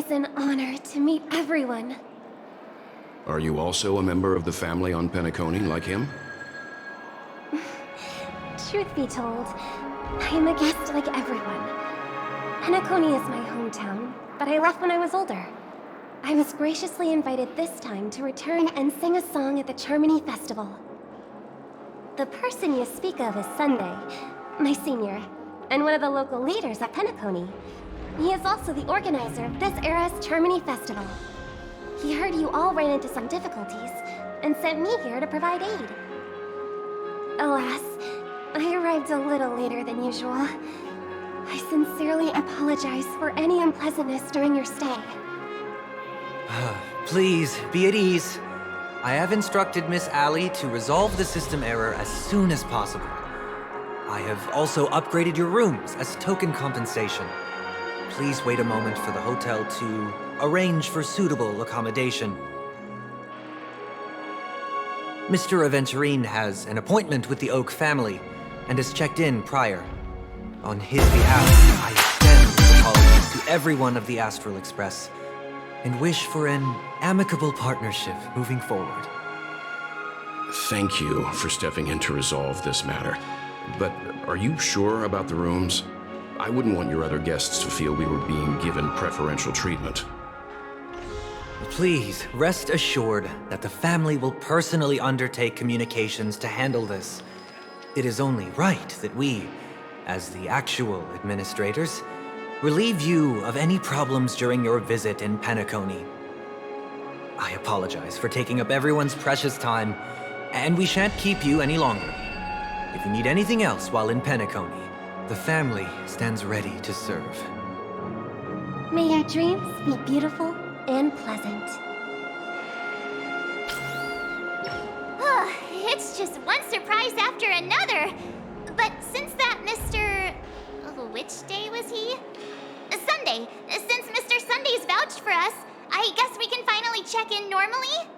is an honor to meet everyone. Are you also a member of the family on Penacony like him? Truth be told, I am a guest like everyone. Penacony is my hometown, but I left when I was older. I was graciously invited this time to return and sing a song at the Charmony Festival. The person you speak of is Sunday, my senior, and one of the local leaders at Penacony. He is also the organizer of this era's Charmony Festival. He heard you all ran into some difficulties, and sent me here to provide aid. Alas, I arrived a little later than usual. I sincerely apologize for any unpleasantness during your stay. Please, be at ease. I have instructed Miss Allie to resolve the system error as soon as possible. I have also upgraded your rooms as token compensation. Please wait a moment for the hotel to arrange for suitable accommodation. Mr. Aventurine has an appointment with the Oak family and has checked in prior. On his behalf, I extend his apologies to everyone of the Astral Express and wish for an amicable partnership moving forward. Thank you for stepping in to resolve this matter. But are you sure about the rooms? I wouldn't want your other guests to feel we were being given preferential treatment. Please, rest assured that the family will personally undertake communications to handle this. It is only right that we, as the actual administrators, relieve you of any problems during your visit in Penacony. I apologize for taking up everyone's precious time, and we shan't keep you any longer. If you need anything else while in Penacony, the family stands ready to serve. May your dreams be beautiful and pleasant. It's just one surprise after another. But since that Mr... which day was he? Sunday. Since Mr. Sunday's vouched for us, I guess we can finally check in normally?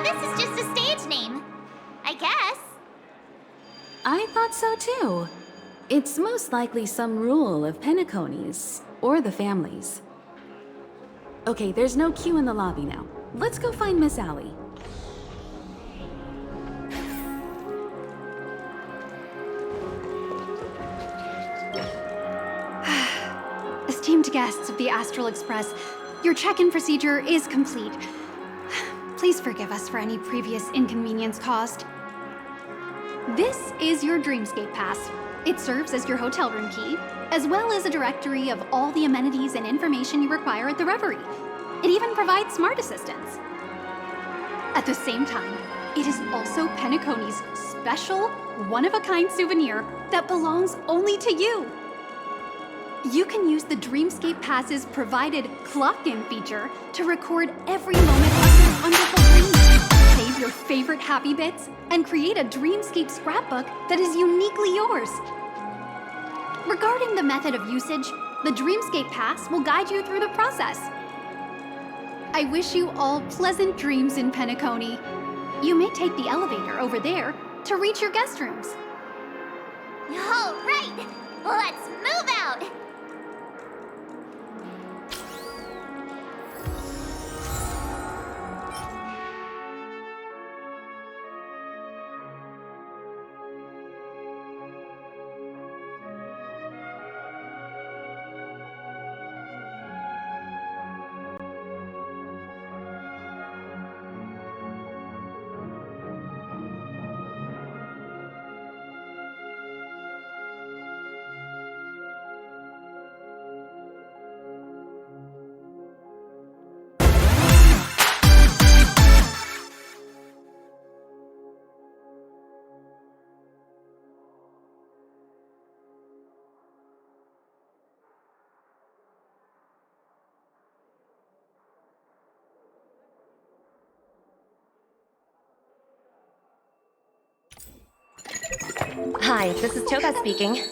This is just a stage name, I guess. I thought so too. It's most likely some rule of Penacony's, or the family's. Okay, there's no queue in the lobby now. Let's go find Miss Allie. Esteemed guests of the Astral Express, your check-in procedure is complete. Please forgive us for any previous inconvenience caused. This is your Dreamscape Pass. It serves as your hotel room key, as well as a directory of all the amenities and information you require at the Reverie. It even provides smart assistants. At the same time, it is also Penacony's special, one-of-a-kind souvenir that belongs only to you. You can use the Dreamscape Pass's provided clock-in feature to record every moment of your wonderful dreams. Save your favorite happy bits and create a Dreamscape scrapbook that is uniquely yours. Regarding the method of usage, the Dreamscape Pass will guide you through the process. I wish you all pleasant dreams in Penacony. You may take the elevator over there to reach your guest rooms. All right, let's move out. Hi, this is Toka speaking.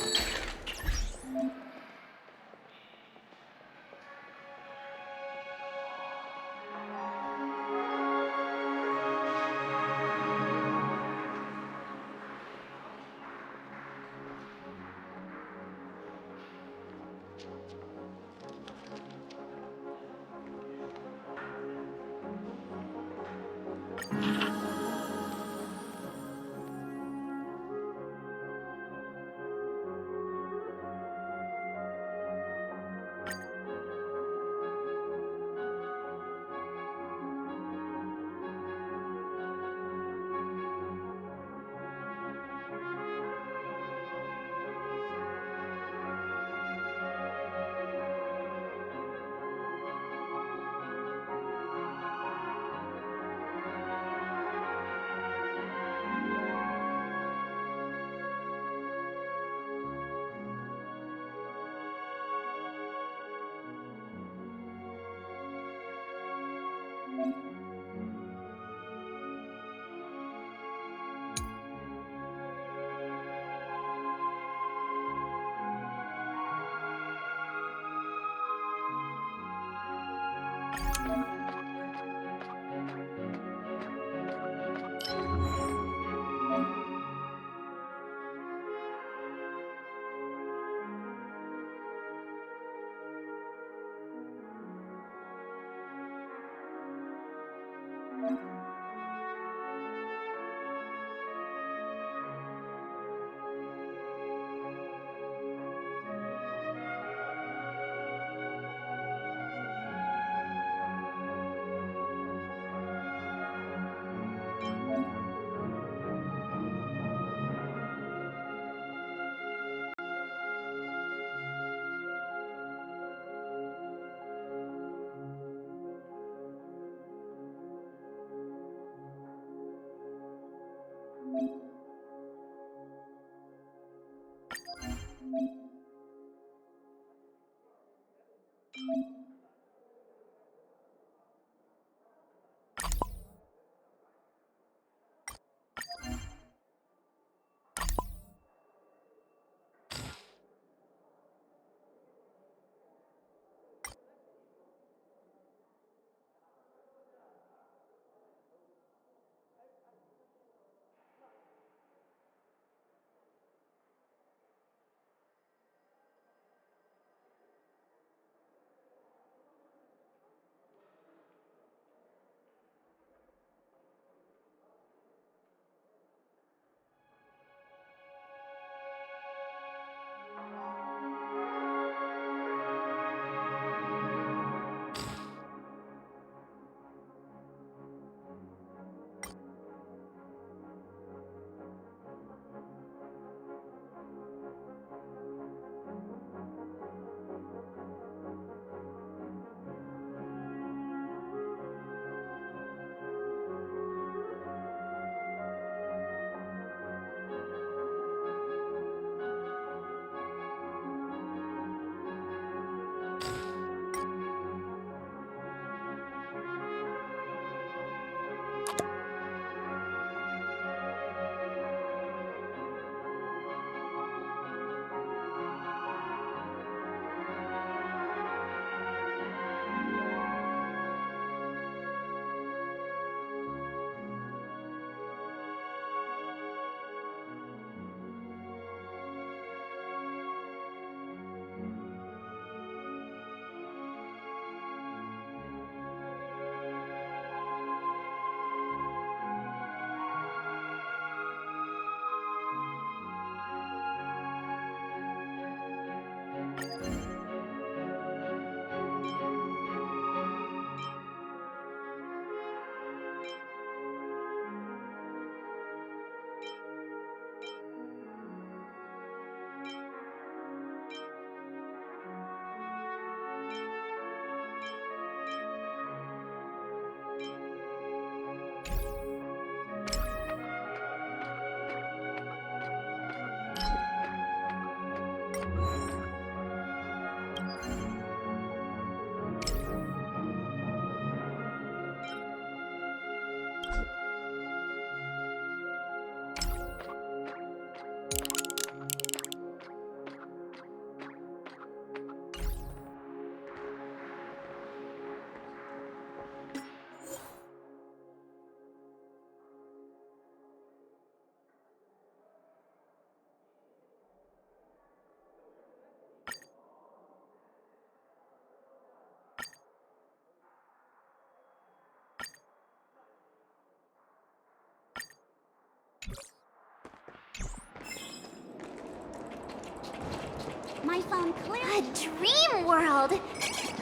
found clear. A dream world!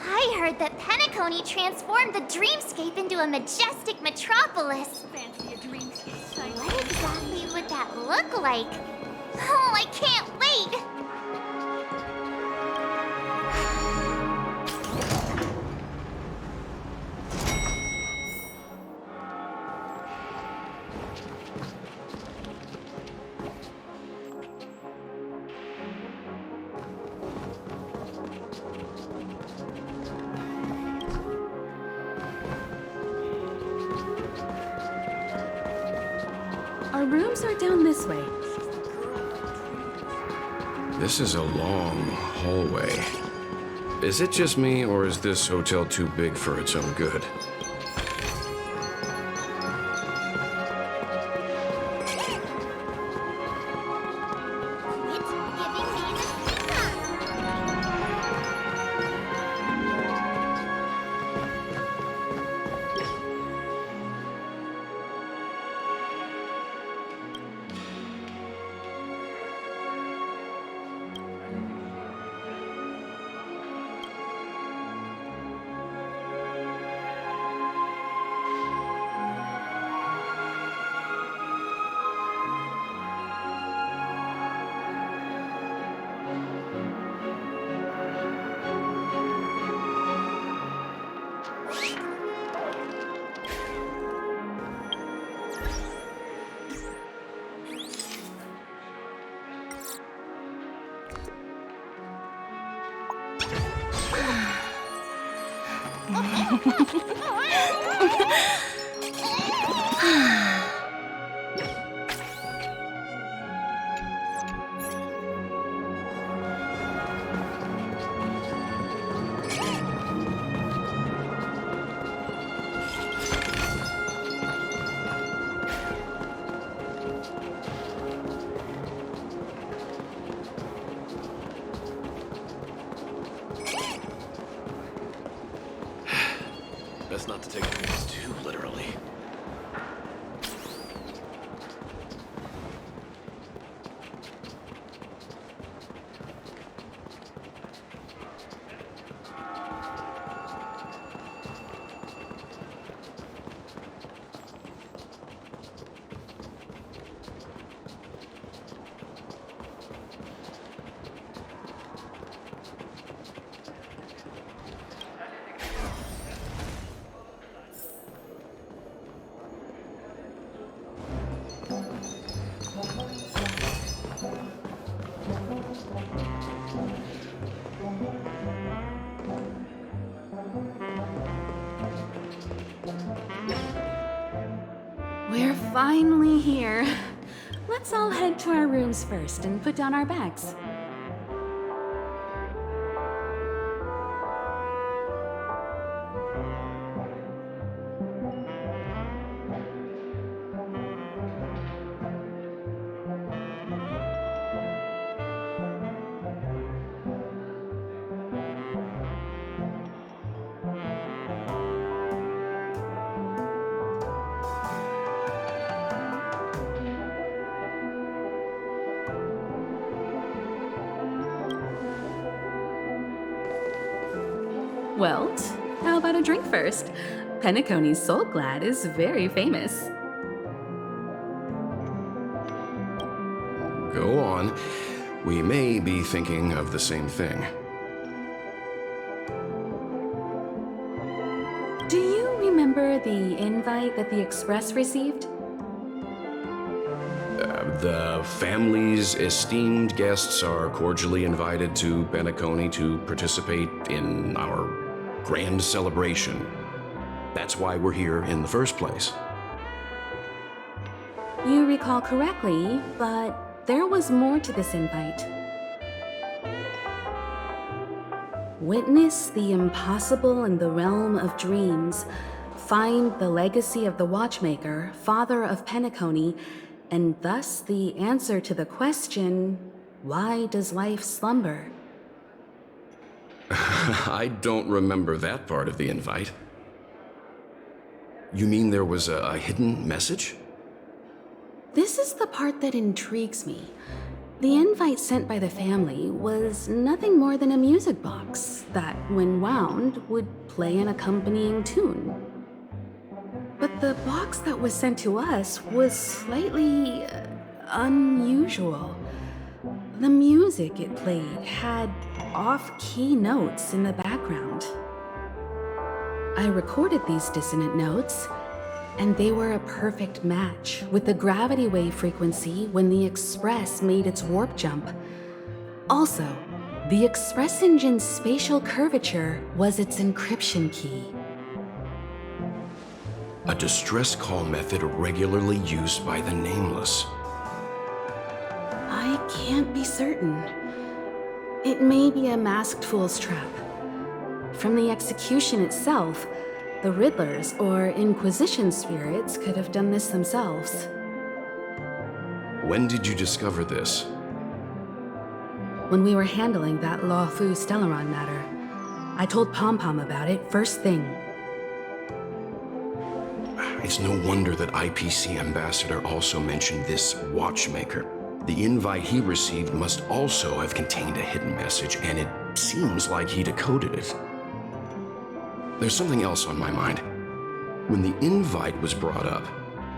I heard that Penacony transformed the dreamscape into a majestic metropolis. Fancy a dreamscape site. What exactly would that look like? Oh, I can't wait! Our rooms are down this way. This is a long hallway. Is it just me, or is this hotel too big for its own good? It's giving me the Best not to take things too literally. We're finally here. Let's all head to our rooms first and put down our bags. Well, how about a drink first? Penacony's Soul Glad is very famous. Go on. We may be thinking of the same thing. Do you remember the invite that the Express received? The family's esteemed guests are cordially invited to Penacony to participate in our grand celebration. That's why we're here in the first place. You recall correctly, but there was more to this invite. Witness the impossible in the realm of dreams. Find the legacy of the Watchmaker, father of Penacony, and thus the answer to the question, why does life slumber? I don't remember that part of the invite. You mean there was a hidden message? This is the part that intrigues me. The invite sent by the family was nothing more than a music box that, when wound, would play an accompanying tune. But the box that was sent to us was slightly unusual. The music it played had off-key notes in the background. I recorded these dissonant notes, and they were a perfect match with the gravity wave frequency when the Express made its warp jump. Also, the Express engine's spatial curvature was its encryption key. A distress call method regularly used by the Nameless. I can't be certain. It may be a masked fool's trap. From the execution itself, the Riddlers or Inquisition spirits could have done this themselves. When did you discover this? When we were handling that Law Fu Stellaron matter, I told Pom Pom about it first thing. It's no wonder that IPC Ambassador also mentioned this watchmaker. The invite he received must also have contained a hidden message, and it seems like he decoded it. There's something else on my mind. When the invite was brought up,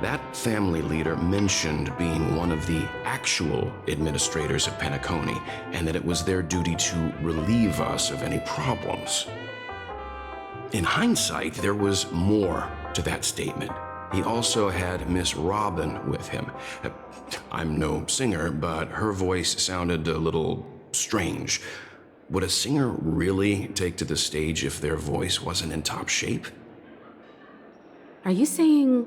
that family leader mentioned being one of the actual administrators of Penacony, and that it was their duty to relieve us of any problems. In hindsight, there was more to that statement. He also had Miss Robin with him. I'm no singer, but her voice sounded a little strange. Would a singer really take to the stage if their voice wasn't in top shape? Are you saying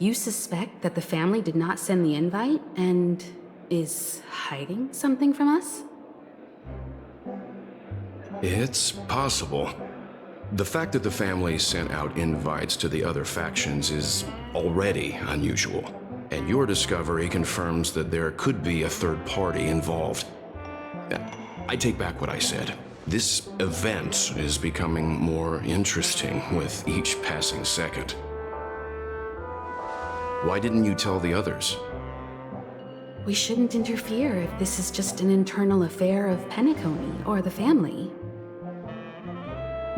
you suspect that the family did not send the invite and is hiding something from us? It's possible. The fact that the family sent out invites to the other factions is already unusual, and your discovery confirms that there could be a third party involved. I take back what I said. This event is becoming more interesting with each passing second. Why didn't you tell the others? We shouldn't interfere if this is just an internal affair of Penacony or the family.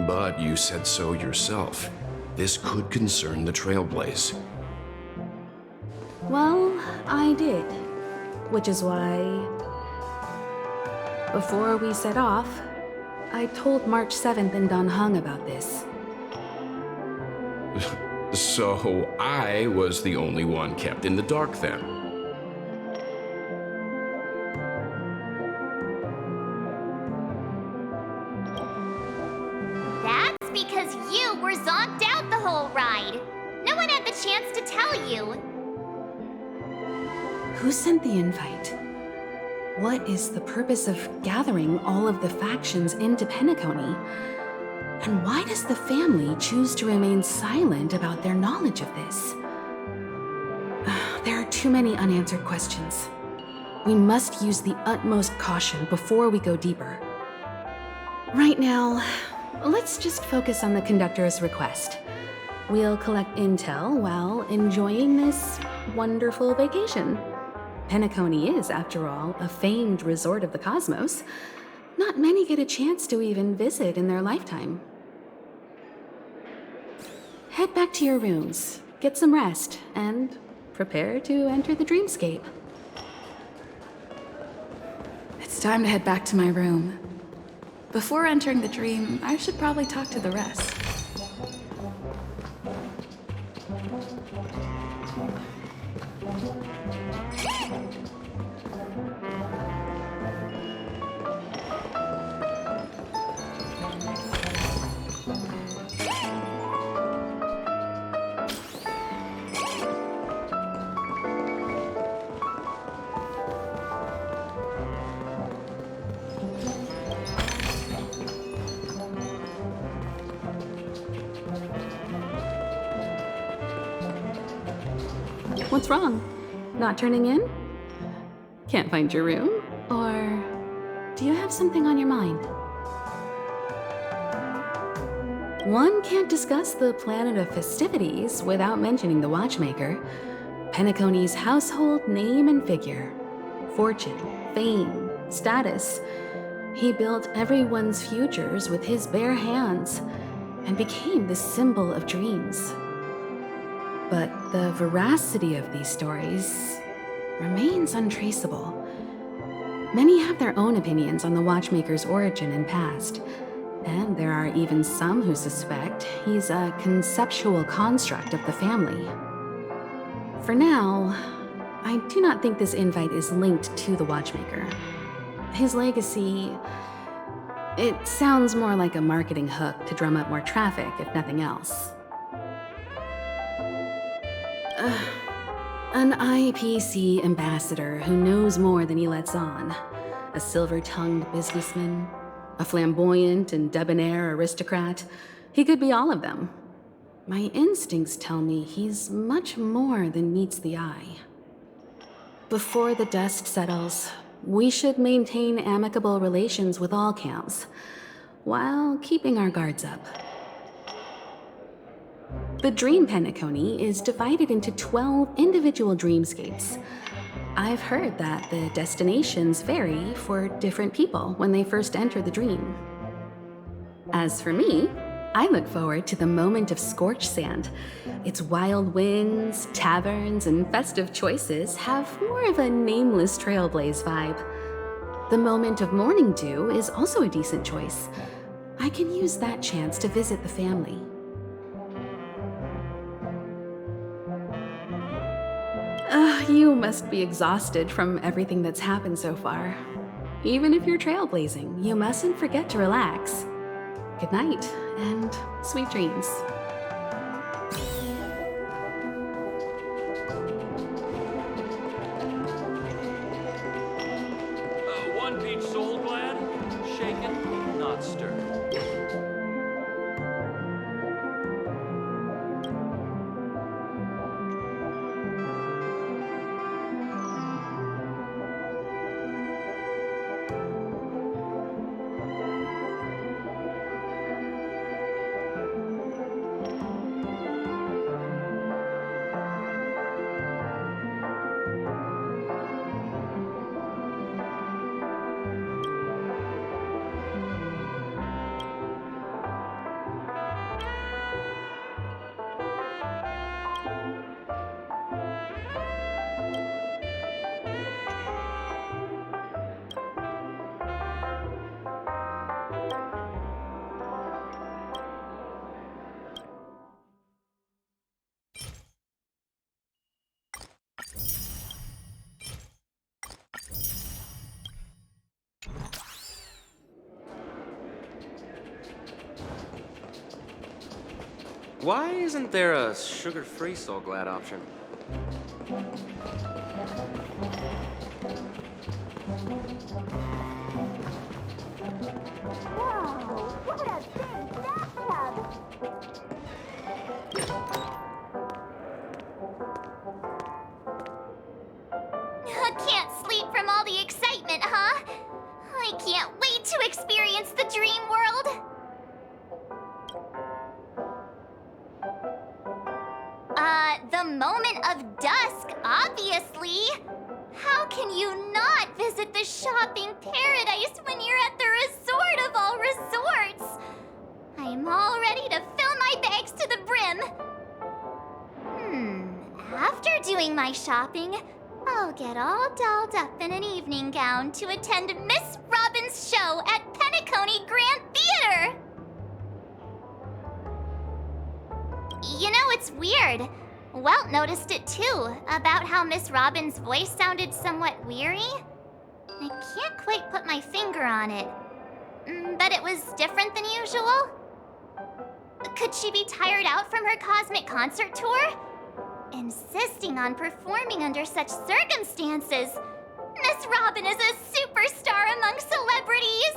But you said so yourself. This could concern the Trailblaze. Well, I did. Which is why, before we set off, I told March 7th and Don Hung about this. So I was the only one kept in the dark then. That's because you were zonked out the whole ride. No one had the chance to tell you. Who sent the invite? What is the purpose of gathering all of the factions into Penacony? And why does the family choose to remain silent about their knowledge of this? There are too many unanswered questions. We must use the utmost caution before we go deeper. Right now, let's just focus on the conductor's request. We'll collect intel while enjoying this wonderful vacation. Penacony is, after all, a famed resort of the cosmos. Not many get a chance to even visit in their lifetime. Head back to your rooms, get some rest, and prepare to enter the dreamscape. It's time to head back to my room. Before entering the dream, I should probably talk to the rest. What's wrong? Not turning in? Can't find your room? Or do you have something on your mind? One can't discuss the planet of festivities without mentioning the watchmaker, Penacony's household name and figure. fortune, fame, status. He built everyone's futures with his bare hands and became the symbol of dreams. But the veracity of these stories remains untraceable. Many have their own opinions on the watchmaker's origin and past, and there are even some who suspect he's a conceptual construct of the family. For now, I do not think this invite is linked to the watchmaker. His legacy, it sounds more like a marketing hook to drum up more traffic, if nothing else. An IPC ambassador who knows more than he lets on. A silver-tongued businessman. A flamboyant and debonair aristocrat. He could be all of them. My instincts tell me he's much more than meets the eye. Before the dust settles, we should maintain amicable relations with all camps, while keeping our guards up. The Dream Penacony is divided into 12 individual dreamscapes. I've heard that the destinations vary for different people when they first enter the dream. As for me, I look forward to the moment of scorched sand. Its wild winds, taverns, and festive choices have more of a nameless trailblaze vibe. The moment of morning dew is also a decent choice. I can use that chance to visit the family. You must be exhausted from everything that's happened so far. Even if you're trailblazing, you mustn't forget to relax. Good night, and sweet dreams. One peach soul glad, shaken, not stirred. Why isn't there a sugar-free Soul Glad option? Can't sleep from all the excitement, huh? I can't wait to experience the dream world. The moment of dusk, obviously. How can you not visit the shopping paradise when you're at the resort of all resorts? I'm all ready to fill my bags to the brim. After doing my shopping, I'll get all dolled up in an evening gown to attend Miss Robin's show at Penacony Grand Theater. You know, it's weird. Welt noticed it too, about how Miss Robin's voice sounded somewhat weary. I can't quite put my finger on it, but it was different than usual. Could she be tired out from her cosmic concert tour? Insisting on performing under such circumstances. Miss Robin is a superstar among celebrities.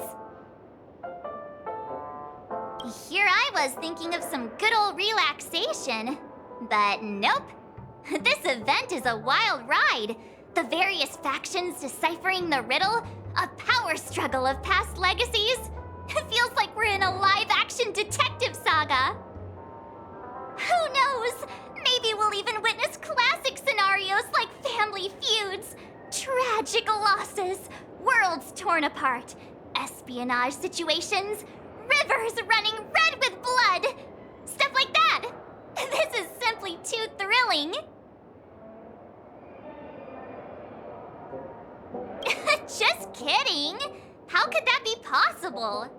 Here I was thinking of some good old relaxation. But nope. This event is a wild ride. The various factions deciphering the riddle, a power struggle of past legacies. It feels like we're in a live-action detective saga. Who knows? Maybe we'll even witness classic scenarios like family feuds, tragic torn apart, espionage situations, rivers running red with blood, stuff like that. This is simply too thrilling. Just kidding. How could that be possible?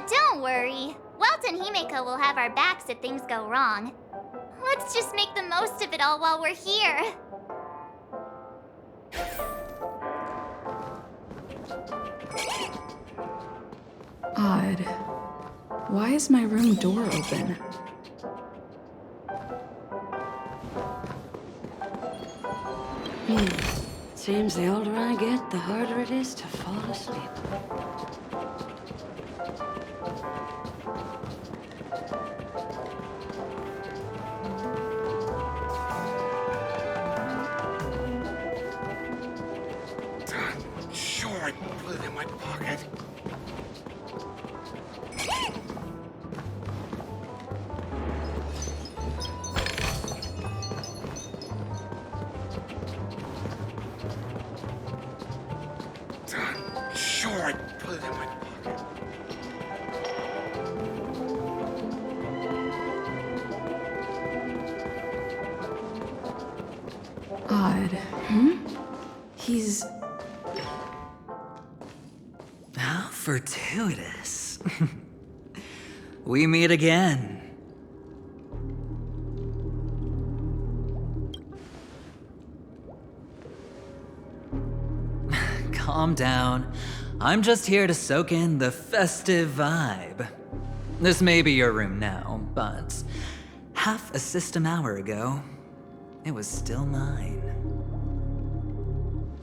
Don't worry. Welt and Himeko will have our backs if things go wrong. Let's just make the most of it all while we're here. Odd. Why is my room door open? Seems the older I get, the harder it is to fall asleep. Sure, I put it in my pocket. Sure, I put it in my pocket. Odd. He's... How fortuitous. We meet again. Calm down. I'm just here to soak in the festive vibe. This may be your room now, but half a system hour ago, it was still mine.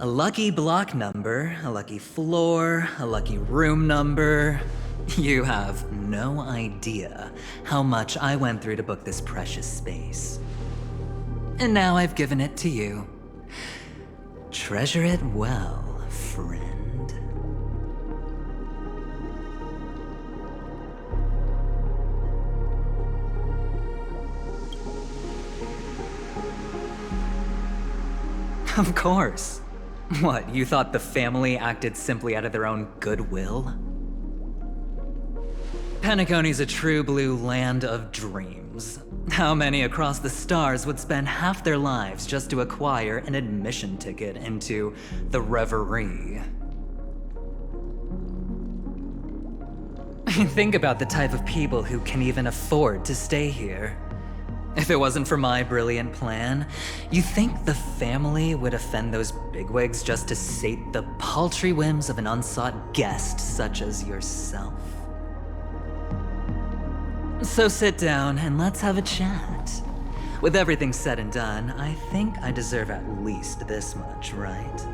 A lucky block number, a lucky floor, a lucky room number. You have no idea how much I went through to book this precious space. And now I've given it to you. Treasure it well, friend. Of course. What, you thought the family acted simply out of their own goodwill? Penacony's a true blue land of dreams. How many across the stars would spend half their lives just to acquire an admission ticket into the Reverie? Think about the type of people who can even afford to stay here. If it wasn't for my brilliant plan, you think the family would offend those bigwigs just to sate the paltry whims of an unsought guest such as yourself? So sit down and let's have a chat. With everything said and done, I think I deserve at least this much, right?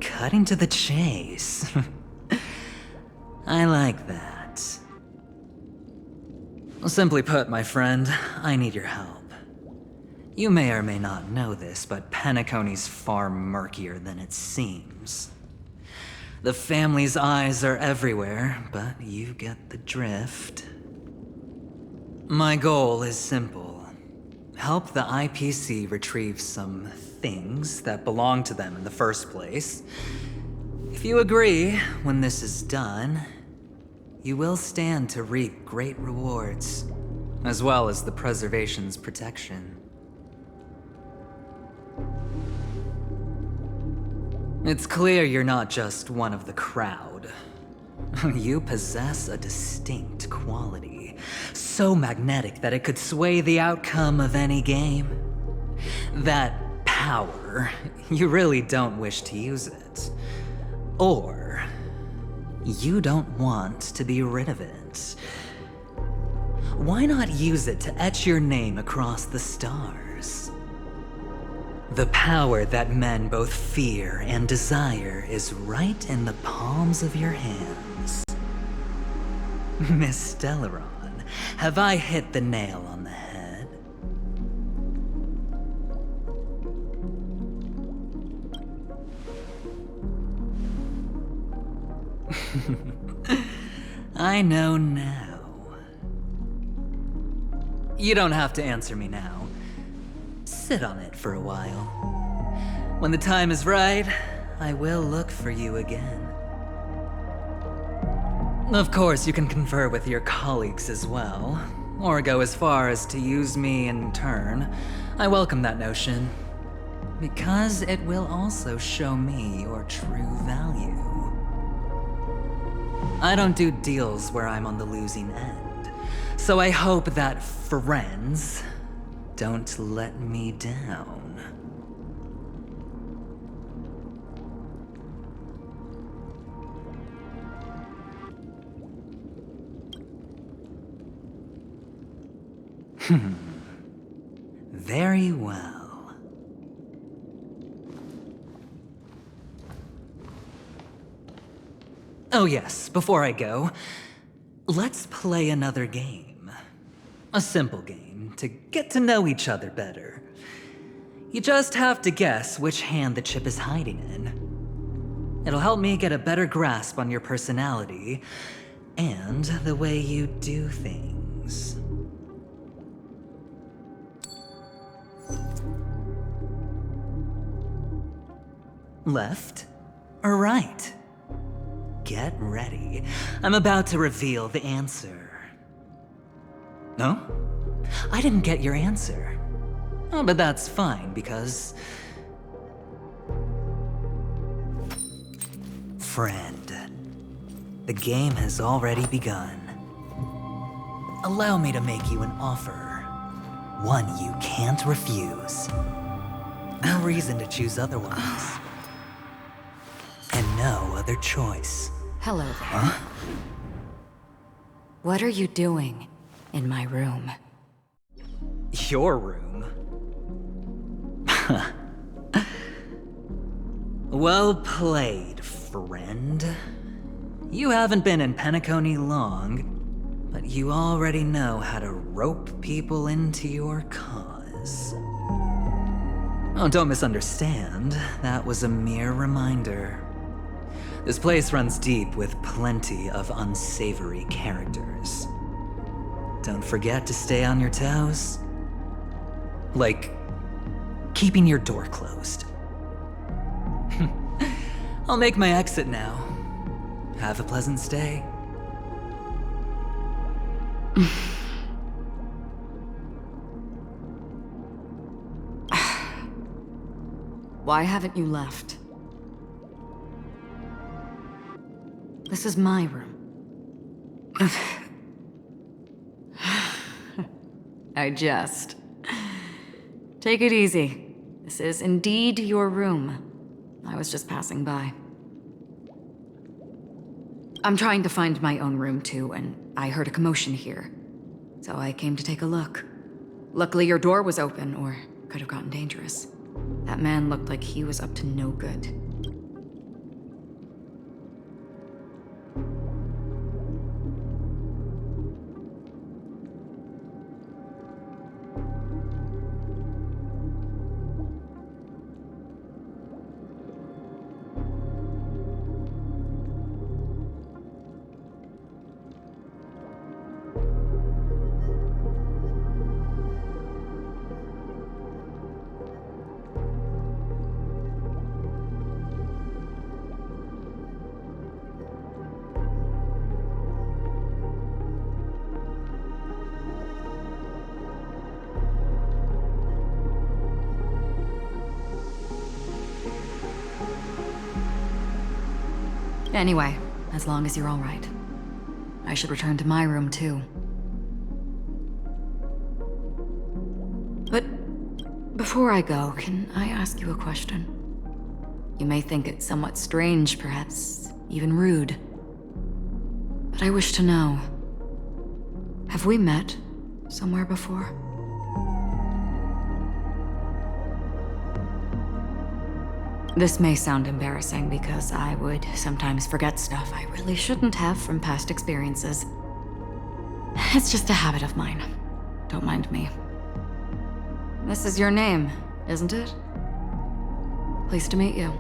Cutting to the chase. I like that. Simply put, my friend, I need your help. You may or may not know this, but Penacony's far murkier than it seems. The family's eyes are everywhere, but you get the drift. My goal is simple. Help the IPC retrieve some things that belong to them in the first place. If you agree, when this is done, you will stand to reap great rewards, as well as the preservation's protection. It's clear you're not just one of the crowd. You possess a distinct quality, so magnetic that it could sway the outcome of any game. That power, you really don't wish to use it. Or you don't want to be rid of it. Why not use it to etch your name across the stars? The power that men both fear and desire is right in the palms of your hands. Miss Stellaron, have I hit the nail on the head? I know now. You don't have to answer me now. Sit on it for a while. When the time is right, I will look for you again. Of course, you can confer with your colleagues as well, or go as far as to use me in turn. I welcome that notion, because it will also show me your true value. I don't do deals where I'm on the losing end, so I hope that friends don't let me down. Very well. Oh yes, before I go, let's play another game. A simple game to get to know each other better. You just have to guess which hand the chip is hiding in. It'll help me get a better grasp on your personality and the way you do things. Left or right? Get ready. I'm about to reveal the answer. No? I didn't get your answer. Oh, but that's fine, because... Friend, the game has already begun. Allow me to make you an offer. One you can't refuse. No reason to choose otherwise. And no other choice. Hello there. Huh? What are you doing in my room? Your room? Well played, friend. You haven't been in Penacony long, but you already know how to rope people into your cause. Oh, don't misunderstand. That was a mere reminder. This place runs deep with plenty of unsavory characters. Don't forget to stay on your toes. Like, keeping your door closed. I'll make my exit now. Have a pleasant stay. Why haven't you left? This is my room. I jest. Take it easy. This is indeed your room. I was just passing by. I'm trying to find my own room too, and I heard a commotion here. So I came to take a look. Luckily your door was open, or it could have gotten dangerous. That man looked like he was up to no good. Anyway, as long as you're all right. I should return to my room too. But before I go, can I ask you a question? You may think it somewhat strange, perhaps even rude. But I wish to know, have we met somewhere before? This may sound embarrassing because I would sometimes forget stuff I really shouldn't have from past experiences. It's just a habit of mine. Don't mind me. This is your name, isn't it? Pleased to meet you.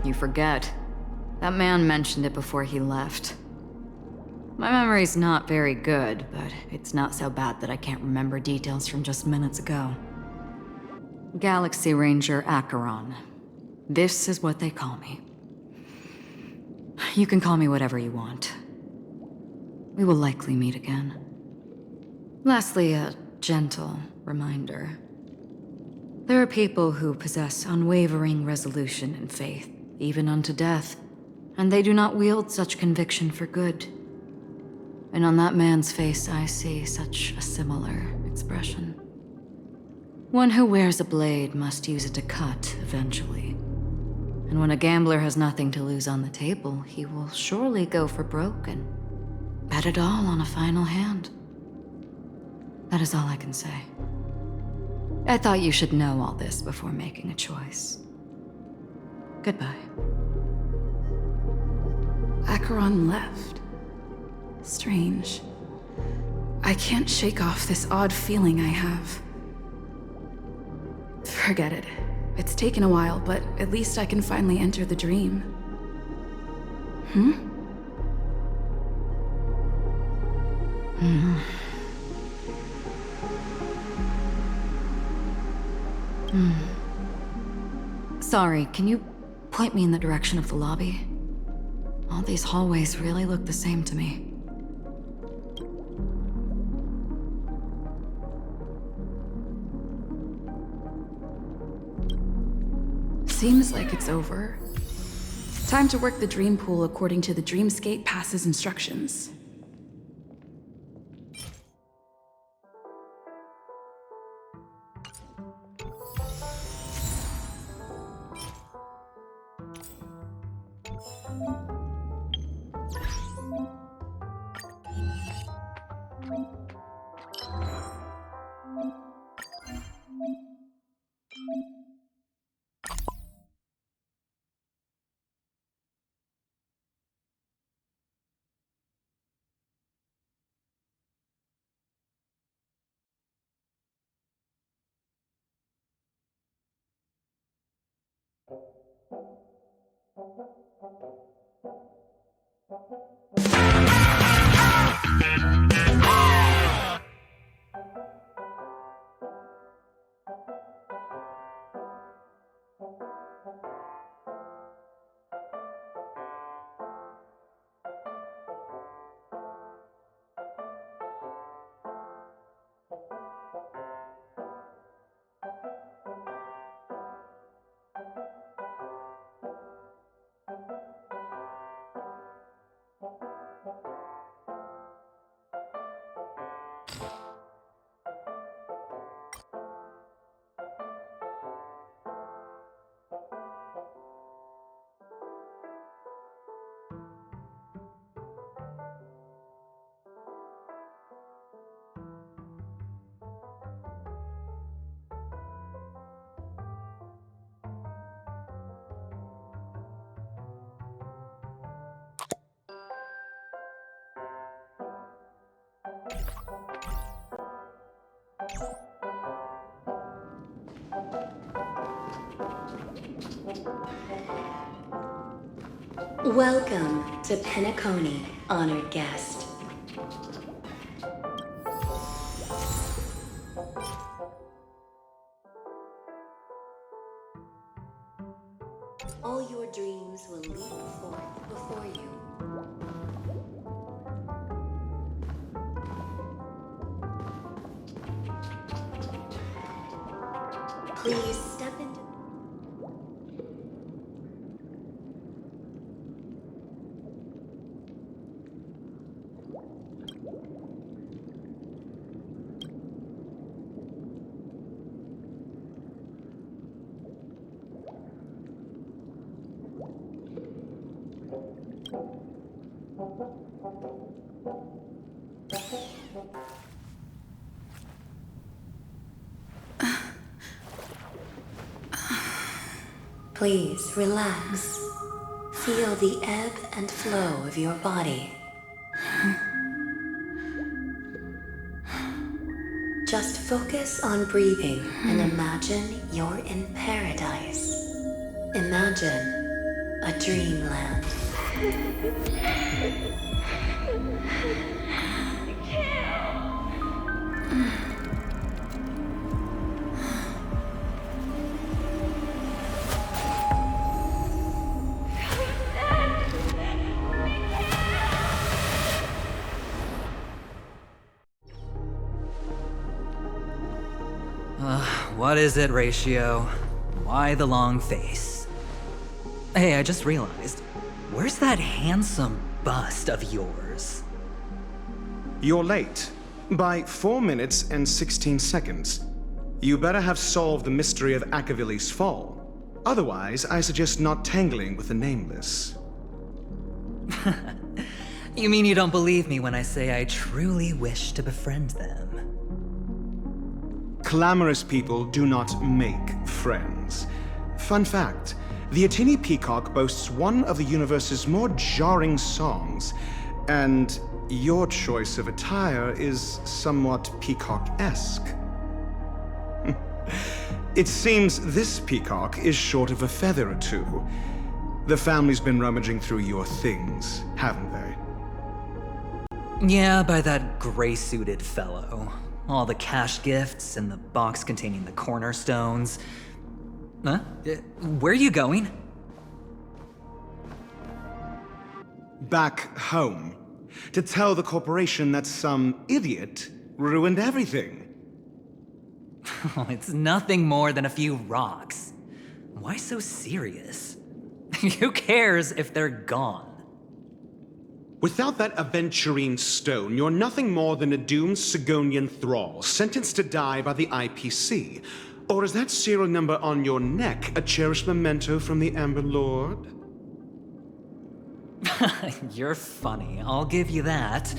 You forget. That man mentioned it before he left. My memory's not very good, but it's not so bad that I can't remember details from just minutes ago. Galaxy Ranger Acheron. This is what they call me. You can call me whatever you want. We will likely meet again. Lastly, a gentle reminder. There are people who possess unwavering resolution and faith, even unto death, and they do not wield such conviction for good. And on that man's face I see such a similar expression. One who wears a blade must use it to cut eventually. And when a gambler has nothing to lose on the table, he will surely go for broke and bet it all on a final hand. That is all I can say. I thought you should know all this before making a choice. Goodbye. Acheron left. Strange. I can't shake off this odd feeling I have. Forget it. It's taken a while, but at least I can finally enter the dream. Sorry, can you point me in the direction of the lobby? All these hallways really look the same to me. Seems like it's over. Time to work the dream pool according to the Dreamscape Pass's instructions. Welcome to Penacony, honored guest. All your dreams will leap forth before you. Please step into... Please relax. Feel the ebb and flow of your body. Just focus on breathing and imagine you're in paradise. Imagine a dreamland. What is it, Ratio? Why the long face? Hey, I just realized, where's that handsome bust of yours? You're late. By 4 minutes and 16 seconds. You better have solved the mystery of Akavili's fall. Otherwise, I suggest not tangling with the nameless. You mean you don't believe me when I say I truly wish to befriend them? Clamorous people do not make friends. Fun fact, the Atini Peacock boasts one of the universe's more jarring songs, and your choice of attire is somewhat peacock-esque. It seems this peacock is short of a feather or two. The family's been rummaging through your things, haven't they? Yeah, by that gray-suited fellow. All the cash gifts and the box containing the cornerstones. Huh? Where are you going? Back home. To tell the corporation that some idiot ruined everything. It's nothing more than a few rocks. Why so serious? Who cares if they're gone? Without that aventurine stone, you're nothing more than a doomed Sigonian thrall, sentenced to die by the IPC. Or is that serial number on your neck a cherished memento from the Amber Lord? You're funny, I'll give you that.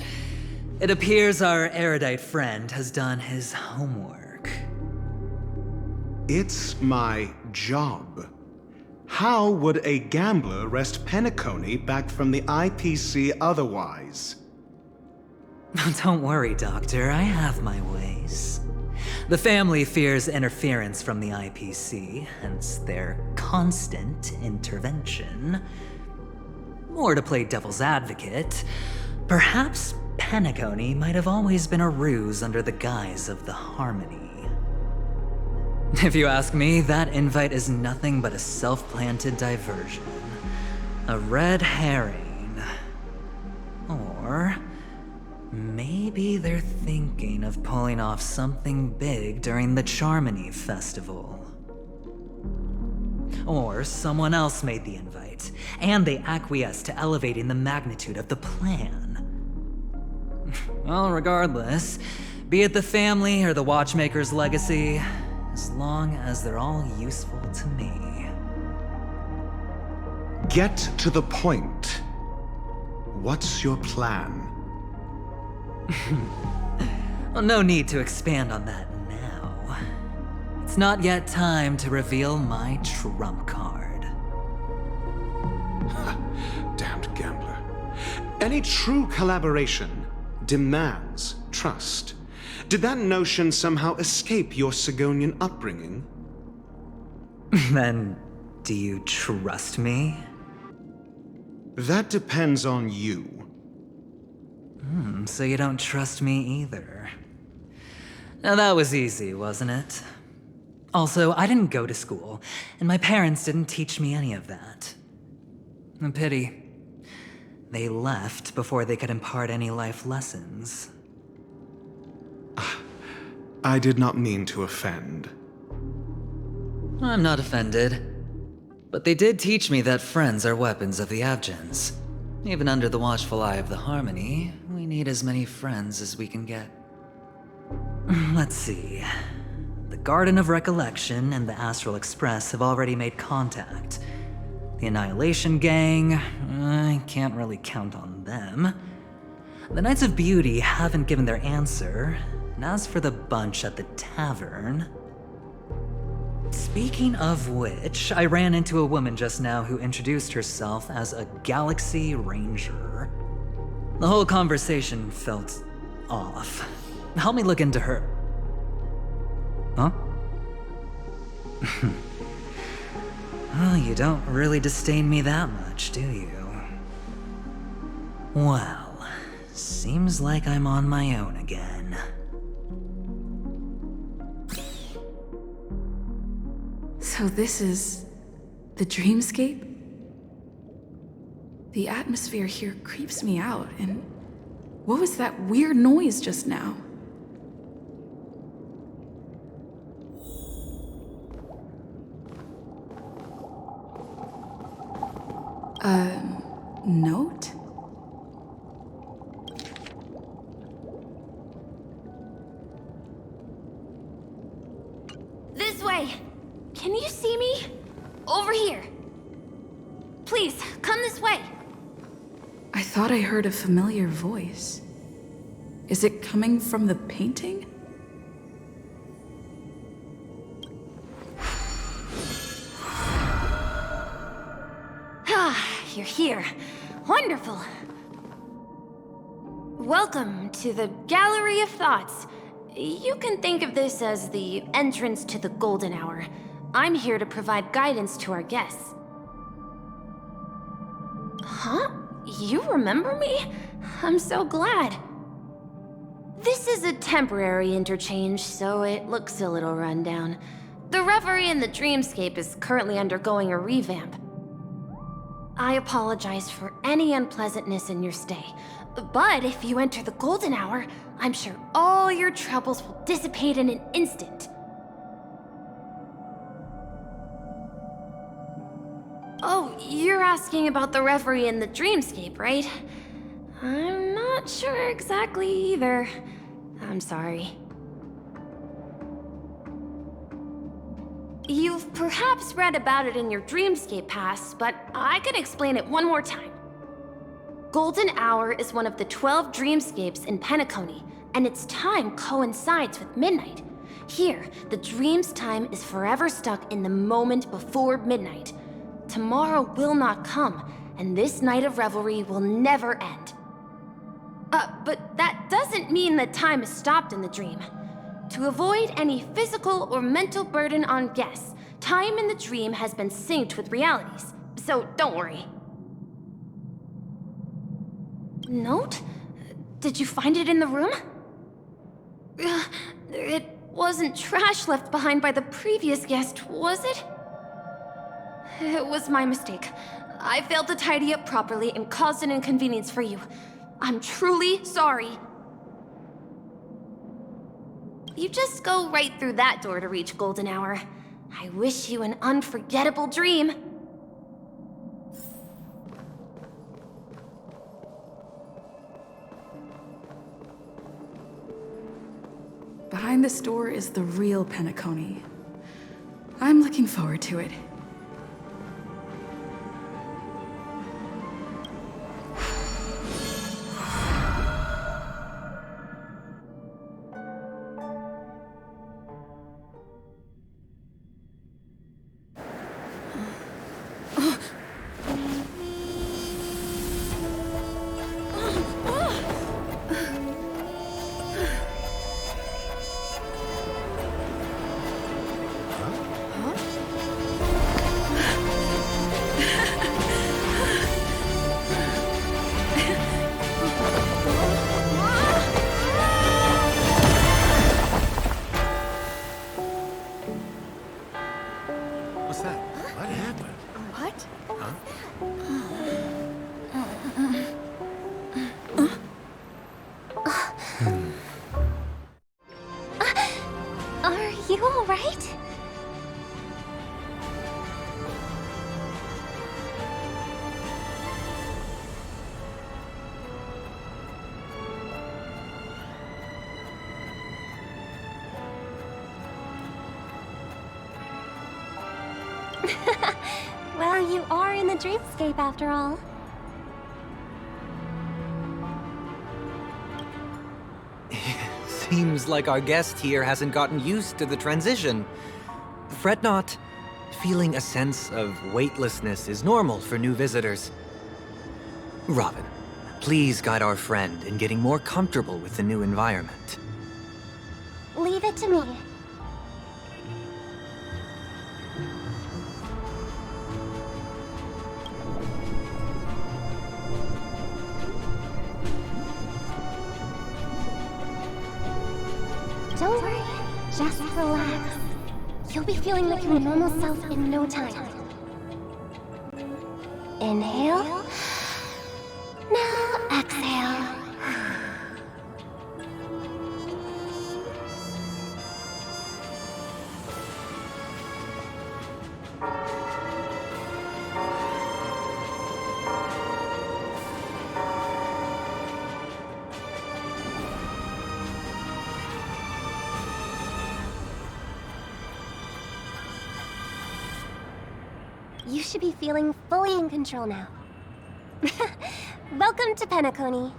It appears our erudite friend has done his homework. It's my job. How would a gambler wrest Penacony back from the IPC otherwise? Don't worry, Doctor, I have my ways. The family fears interference from the IPC, hence their constant intervention. Or to play devil's advocate, perhaps Penacony might have always been a ruse under the guise of the Harmony. If you ask me, that invite is nothing but a self-planted diversion. A red herring. Or maybe they're thinking of pulling off something big during the Charmony Festival. Or someone else made the invite, and they acquiesced to elevating the magnitude of the plan. Well, regardless, be it the family or the Watchmaker's legacy, as long as they're all useful to me. Get to the point. What's your plan? Well, no need to expand on that now. It's not yet time to reveal my trump card. Damned gambler. Any true collaboration demands trust. Did that notion somehow escape your Sigonian upbringing? Then, do you trust me? That depends on you. So you don't trust me either. Now that was easy, wasn't it? Also, I didn't go to school, and my parents didn't teach me any of that. A pity. They left before they could impart any life lessons. I did not mean to offend. I'm not offended. But they did teach me that friends are weapons of the Abgens. Even under the watchful eye of the Harmony, we need as many friends as we can get. Let's see. The Garden of Recollection and the Astral Express have already made contact. The Annihilation Gang, I can't really count on them. The Knights of Beauty haven't given their answer. And as for the bunch at the tavern... Speaking of which, I ran into a woman just now who introduced herself as a Galaxy Ranger. The whole conversation felt off. Help me look into her... Huh? Well, you don't really disdain me that much, do you? Well, Seems like I'm on my own again. So this is the dreamscape? The atmosphere here creeps me out, and what was that weird noise just now? Note? This way! Can you see me? Over here. Please, come this way. I thought I heard a familiar voice. Is it coming from the painting? Ah, you're here. Wonderful. Welcome to the Gallery of Thoughts. You can think of this as the entrance to the Golden Hour. I'm here to provide guidance to our guests. Huh? You remember me? I'm so glad. This is a temporary interchange, so it looks a little rundown. The Reverie in the Dreamscape is currently undergoing a revamp. I apologize for any unpleasantness in your stay, but if you enter the Golden Hour, I'm sure all your troubles will dissipate in an instant. Oh, you're asking about the Reverie in the Dreamscape, right? I'm not sure exactly either. I'm sorry. You've perhaps read about it in your Dreamscape past, but I could explain it one more time. Golden Hour is one of the 12 dreamscapes in Penacony, and its time coincides with midnight. Here, the dream's time is forever stuck in the moment before midnight. Tomorrow will not come, and this night of revelry will never end. But that doesn't mean that time is stopped in the dream. To avoid any physical or mental burden on guests, time in the dream has been synced with realities, so don't worry. Note? Did you find it in the room? It wasn't trash left behind by the previous guest, was it? It was my mistake. I failed to tidy up properly and caused an inconvenience for you. I'm truly sorry. You just go right through that door to reach Golden Hour. I wish you an unforgettable dream. Behind this door is the real Penacony. I'm looking forward to it. Well, you are in the dreamscape after all. Seems like our guest here hasn't gotten used to the transition. Fret not. Feeling a sense of weightlessness is normal for new visitors. Robin, please guide our friend in getting more comfortable with the new environment. Leave it to me. Just relax. You'll be feeling like your normal self in no time. Inhale. Now exhale. You should be feeling fully in control now. Welcome to Penacony.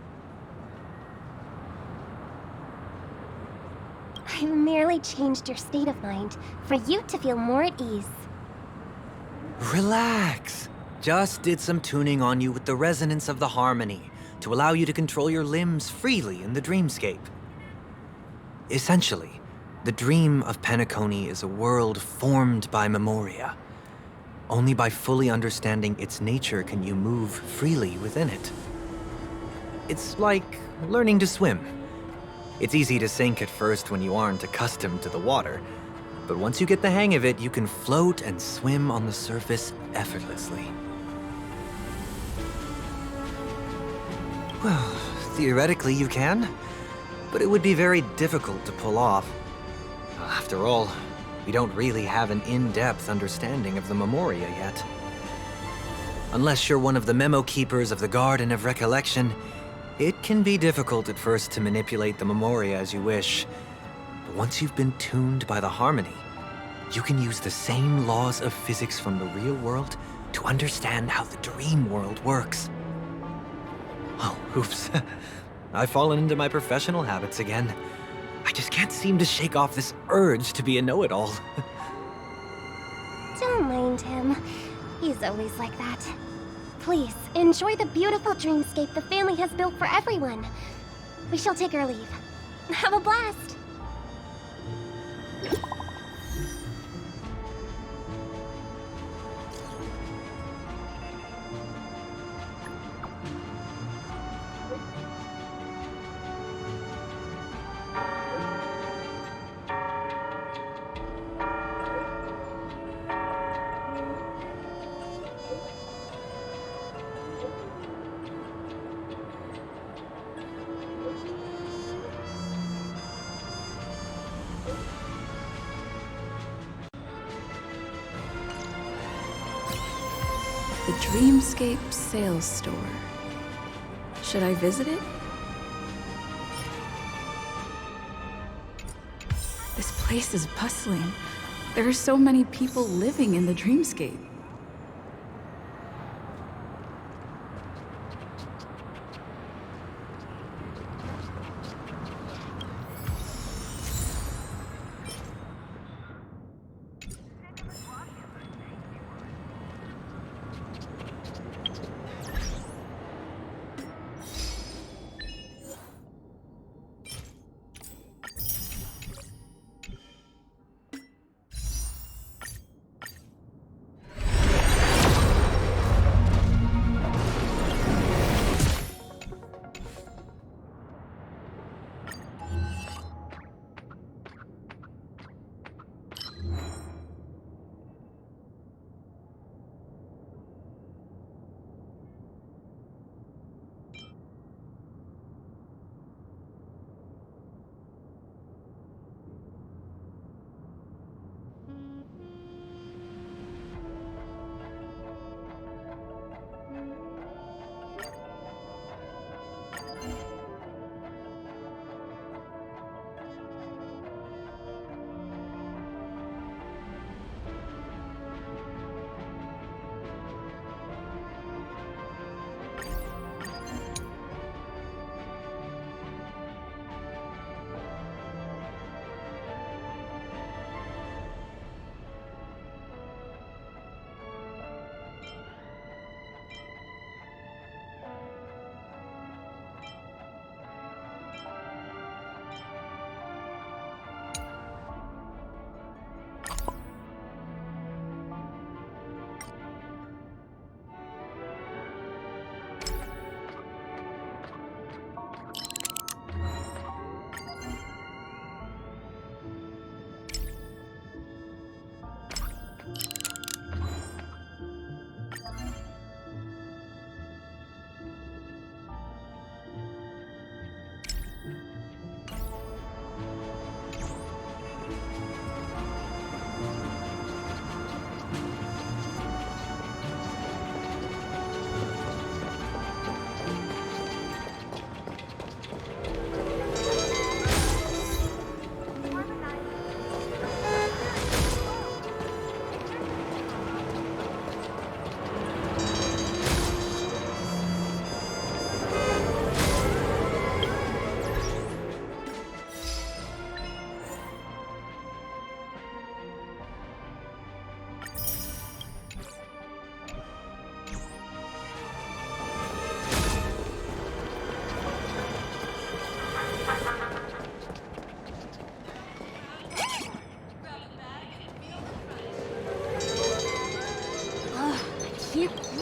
I merely changed your state of mind for you to feel more at ease. Relax. Just did some tuning on you with the resonance of the harmony to allow you to control your limbs freely in the dreamscape. Essentially, the dream of Penacony is a world formed by memoria. Only by fully understanding its nature can you move freely within it. It's like learning to swim. It's easy to sink at first when you aren't accustomed to the water, but once you get the hang of it, you can float and swim on the surface effortlessly. Well, theoretically you can, but it would be very difficult to pull off. After all, we don't really have an in-depth understanding of the memoria yet. Unless you're one of the memo keepers of the Garden of Recollection, it can be difficult at first to manipulate the memoria as you wish. But once you've been tuned by the harmony, you can use the same laws of physics from the real world to understand how the dream world works. Oh, oops. I've fallen into my professional habits again. I just can't seem to shake off this urge to be a know-it-all. Don't mind him. He's always like that. Please, enjoy the beautiful dreamscape the family has built for everyone. We shall take our leave. Have a blast! The Dreamscape Sales Store. Should I visit it? This place is bustling. There are so many people living in the Dreamscape.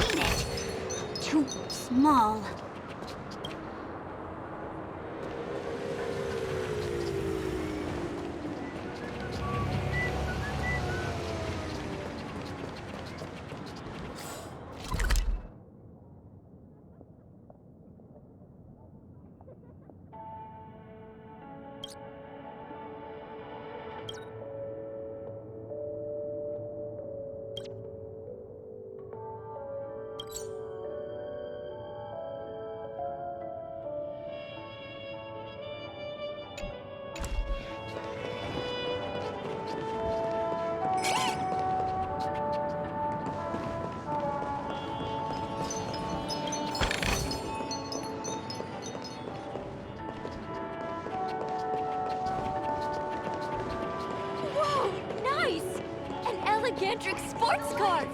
need it. Too small. Gigantic sports car!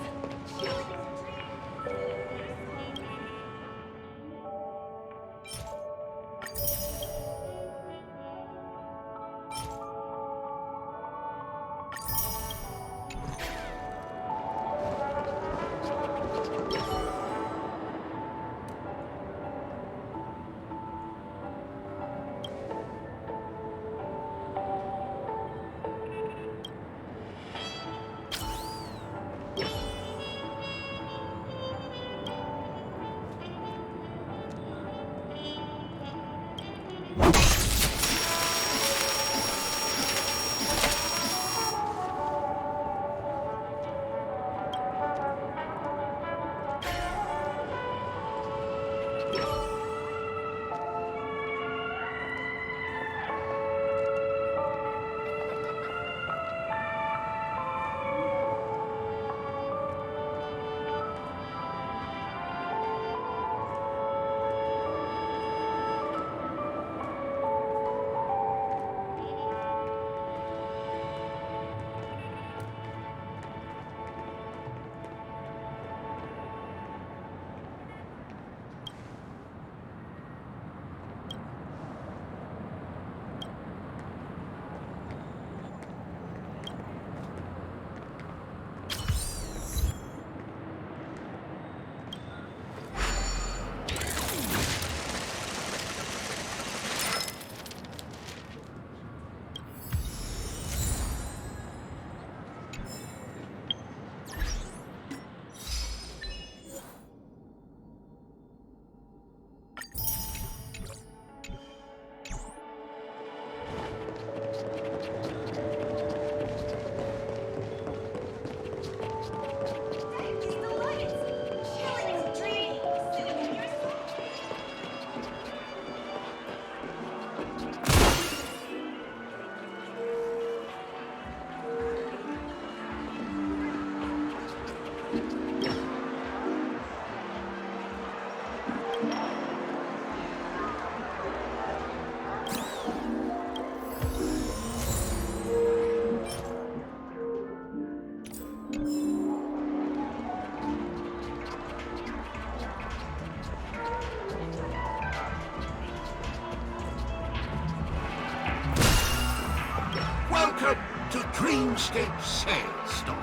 to Dreamscape Sandstorm.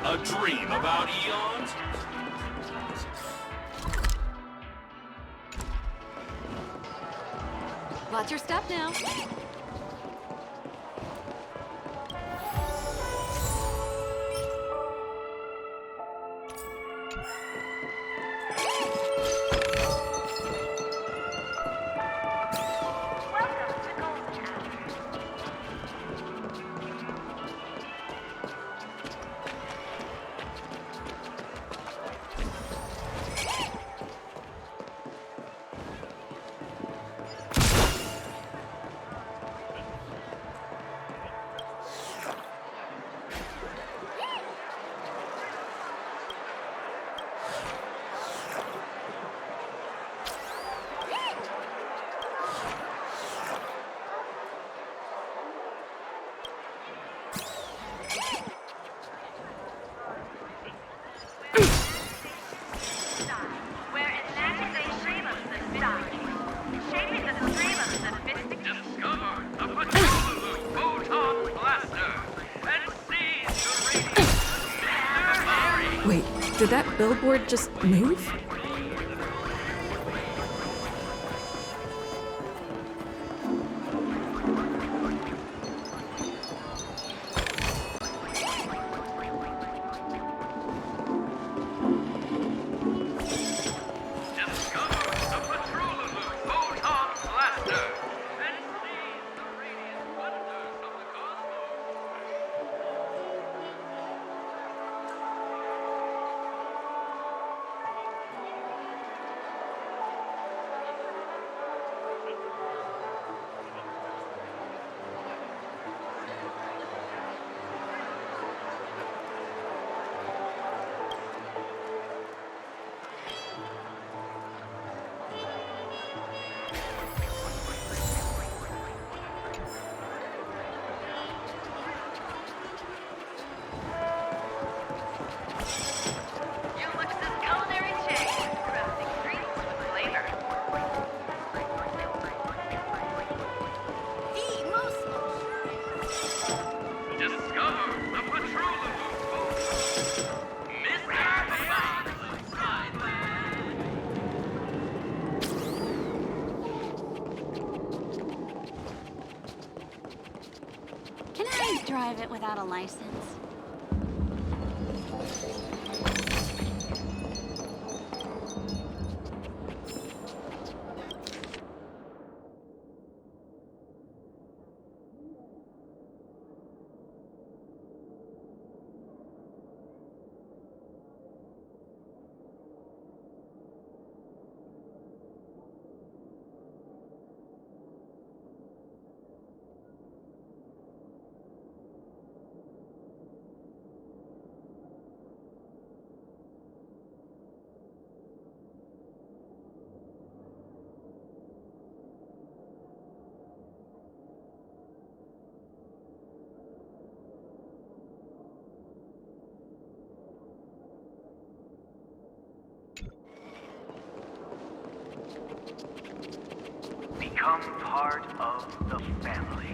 A dream about eons? Watch your step now. Wait, did that billboard just move? Can I drive it without a license? Become part of the family.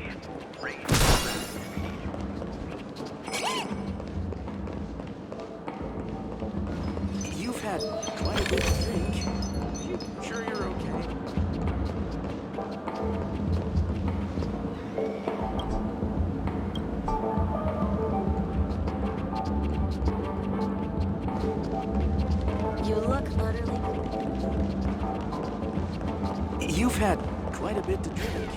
You've had quite a bit to drink. You sure you're okay? You look utterly... You've had quite a bit to drink.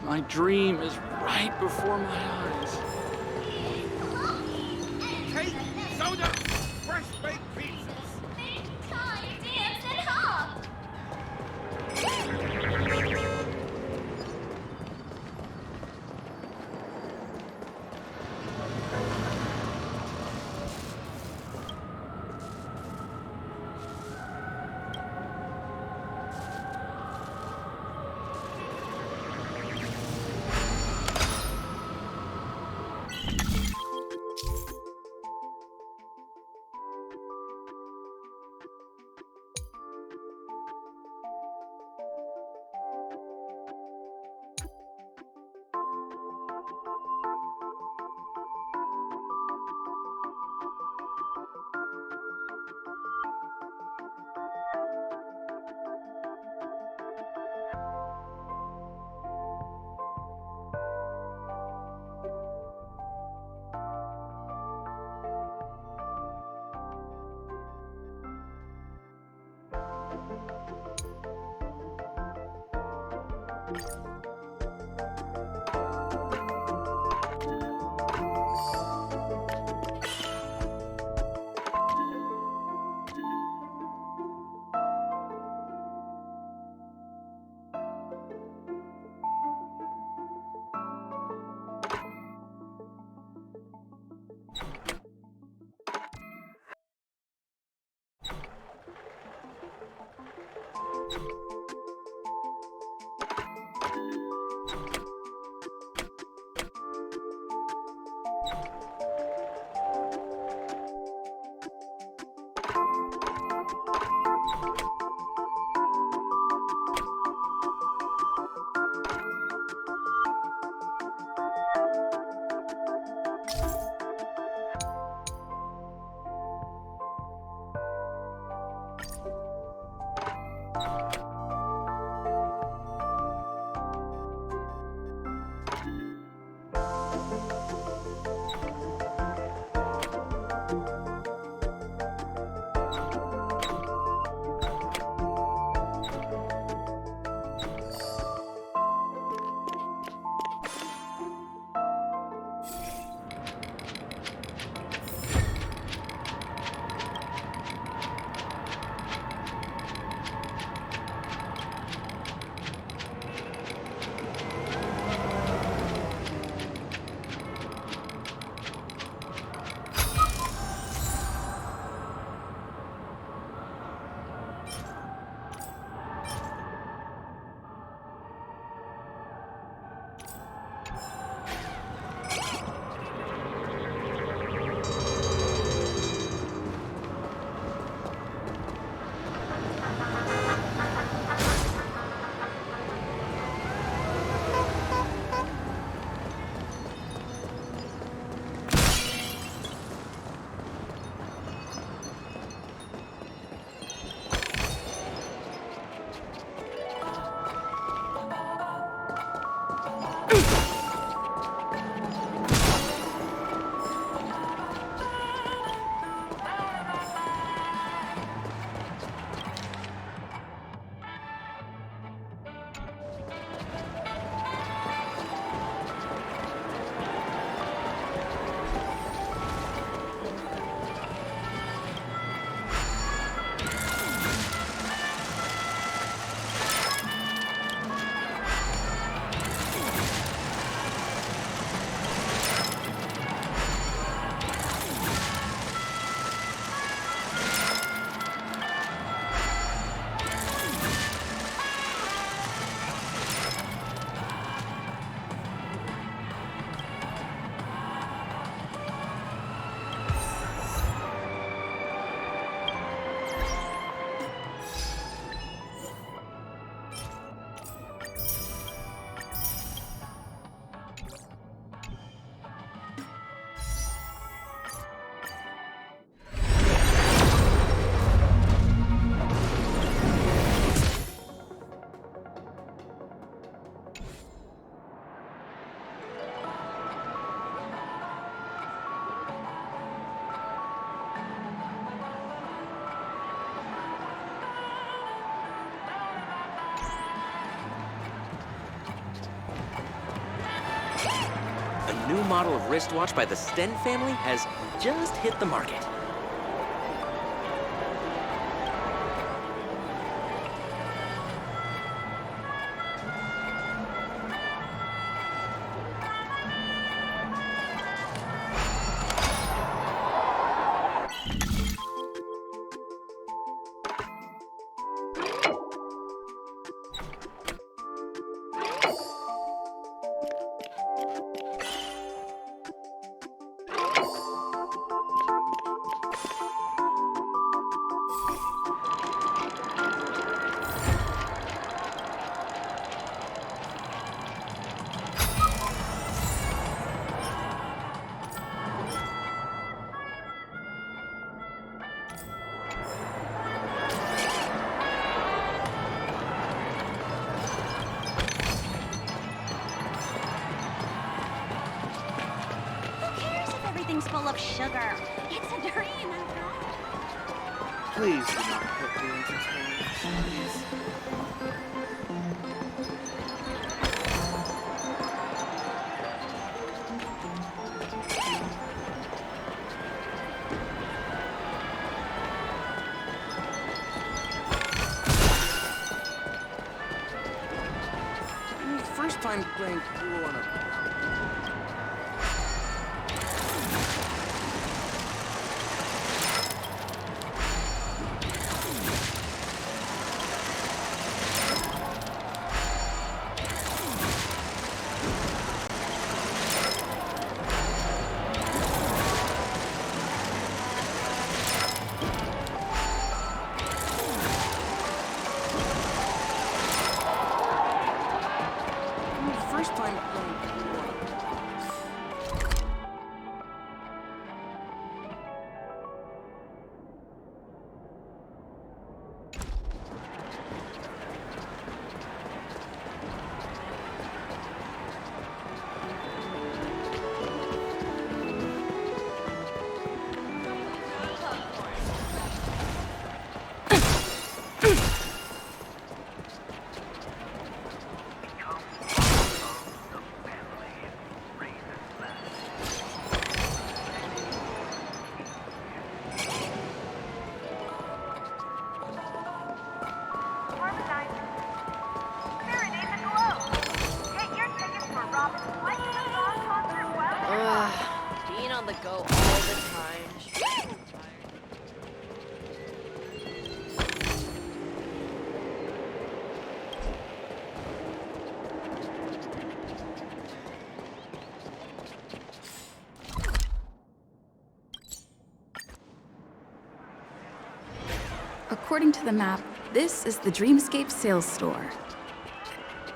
My dream is right before my eyes. Cake, soda, fresh baked pizzas. Time, dance, and hop! new model of wristwatch by the Sten family has just hit the market. Everything's full of sugar. It's a dream, after all. Please do not put me into tears. First time playing pool on a... First time playing pool on a... Being on the go all the time. According to the map, this is the Dreamscape sales store.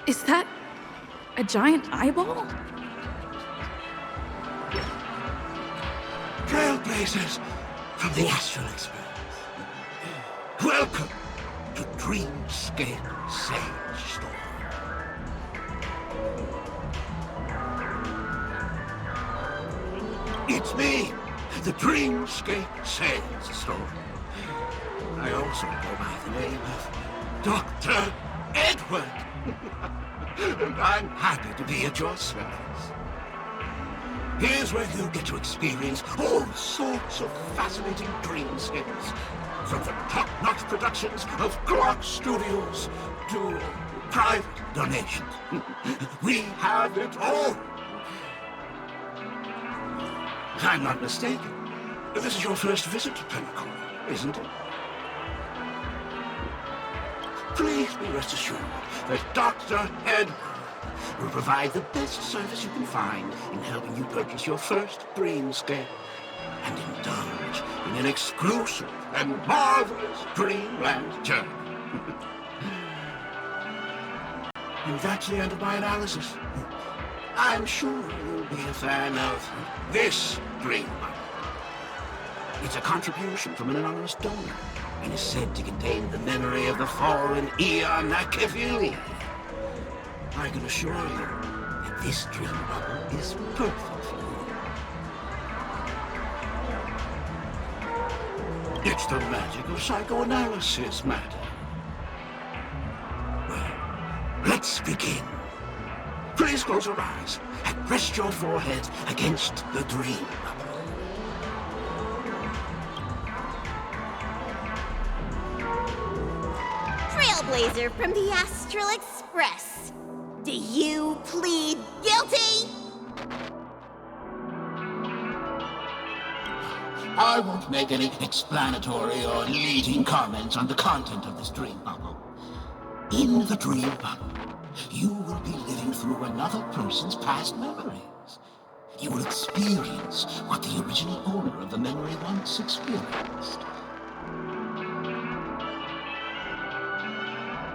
Is that a giant eyeball? Trailblazers from the Astral Express. Welcome to Dreamscape Sales Store. It's me, the Dreamscape Sales Store. I also go by the name of Dr. Edward. And I'm happy to be at your service. Here's where you get to experience all sorts of fascinating dreamscapes. From the top-notch productions of Clark Studios to private donations. We have it all. If I'm not mistaken, this is your first visit to Pinnacle, isn't it? Please be rest assured that Dr. Edward will provide the best service you can find in helping you purchase your first dreamscape and indulge in an exclusive and marvelous dreamland journey. And that's the end of my analysis. I'm sure you'll be a fan of this dream. It's a contribution from an anonymous donor and is said to contain the memory of the fallen Eon Machiavelli. I can assure you that this dream bubble is perfect for you. It's the magic of psychoanalysis, madam. Well, let's begin. Please close your eyes and Rest your forehead against the dream bubble. Trailblazer from the Astral Express. Do you plead guilty? I won't make any explanatory or leading comments on the content of this dream bubble. In the dream bubble, you will be living through another person's past memories. You will experience what the original owner of the memory once experienced.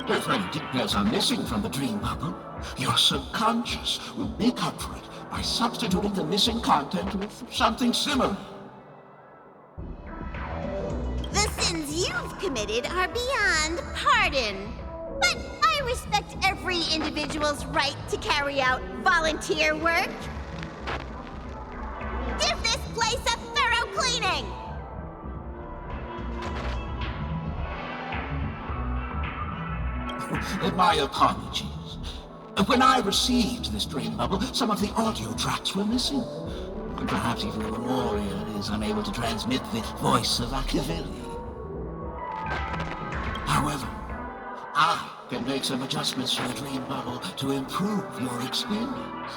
If any details are missing from the dream bubble, your subconscious will make up for it by substituting the missing content with something similar. The sins you've committed are beyond pardon. But I respect every individual's right to carry out volunteer work. Give this place a thorough cleaning! My apologies. When I received this dream bubble, some of the audio tracks were missing. Perhaps even the memorial is unable to transmit the voice of Akavili. However, I can make some adjustments to the dream bubble to improve your experience.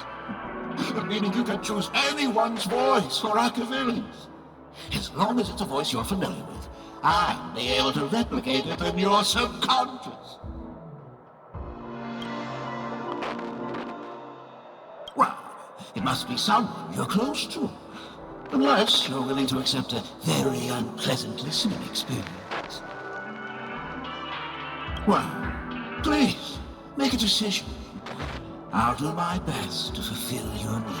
Meaning you can choose anyone's voice for Akavili's. As long as it's a voice you're familiar with, I'll be able to replicate it in your subconscious. Well, it must be someone you're close to. Unless you're willing to accept a very unpleasant listening experience. Well, please, make a decision. I'll do my best to fulfill your needs.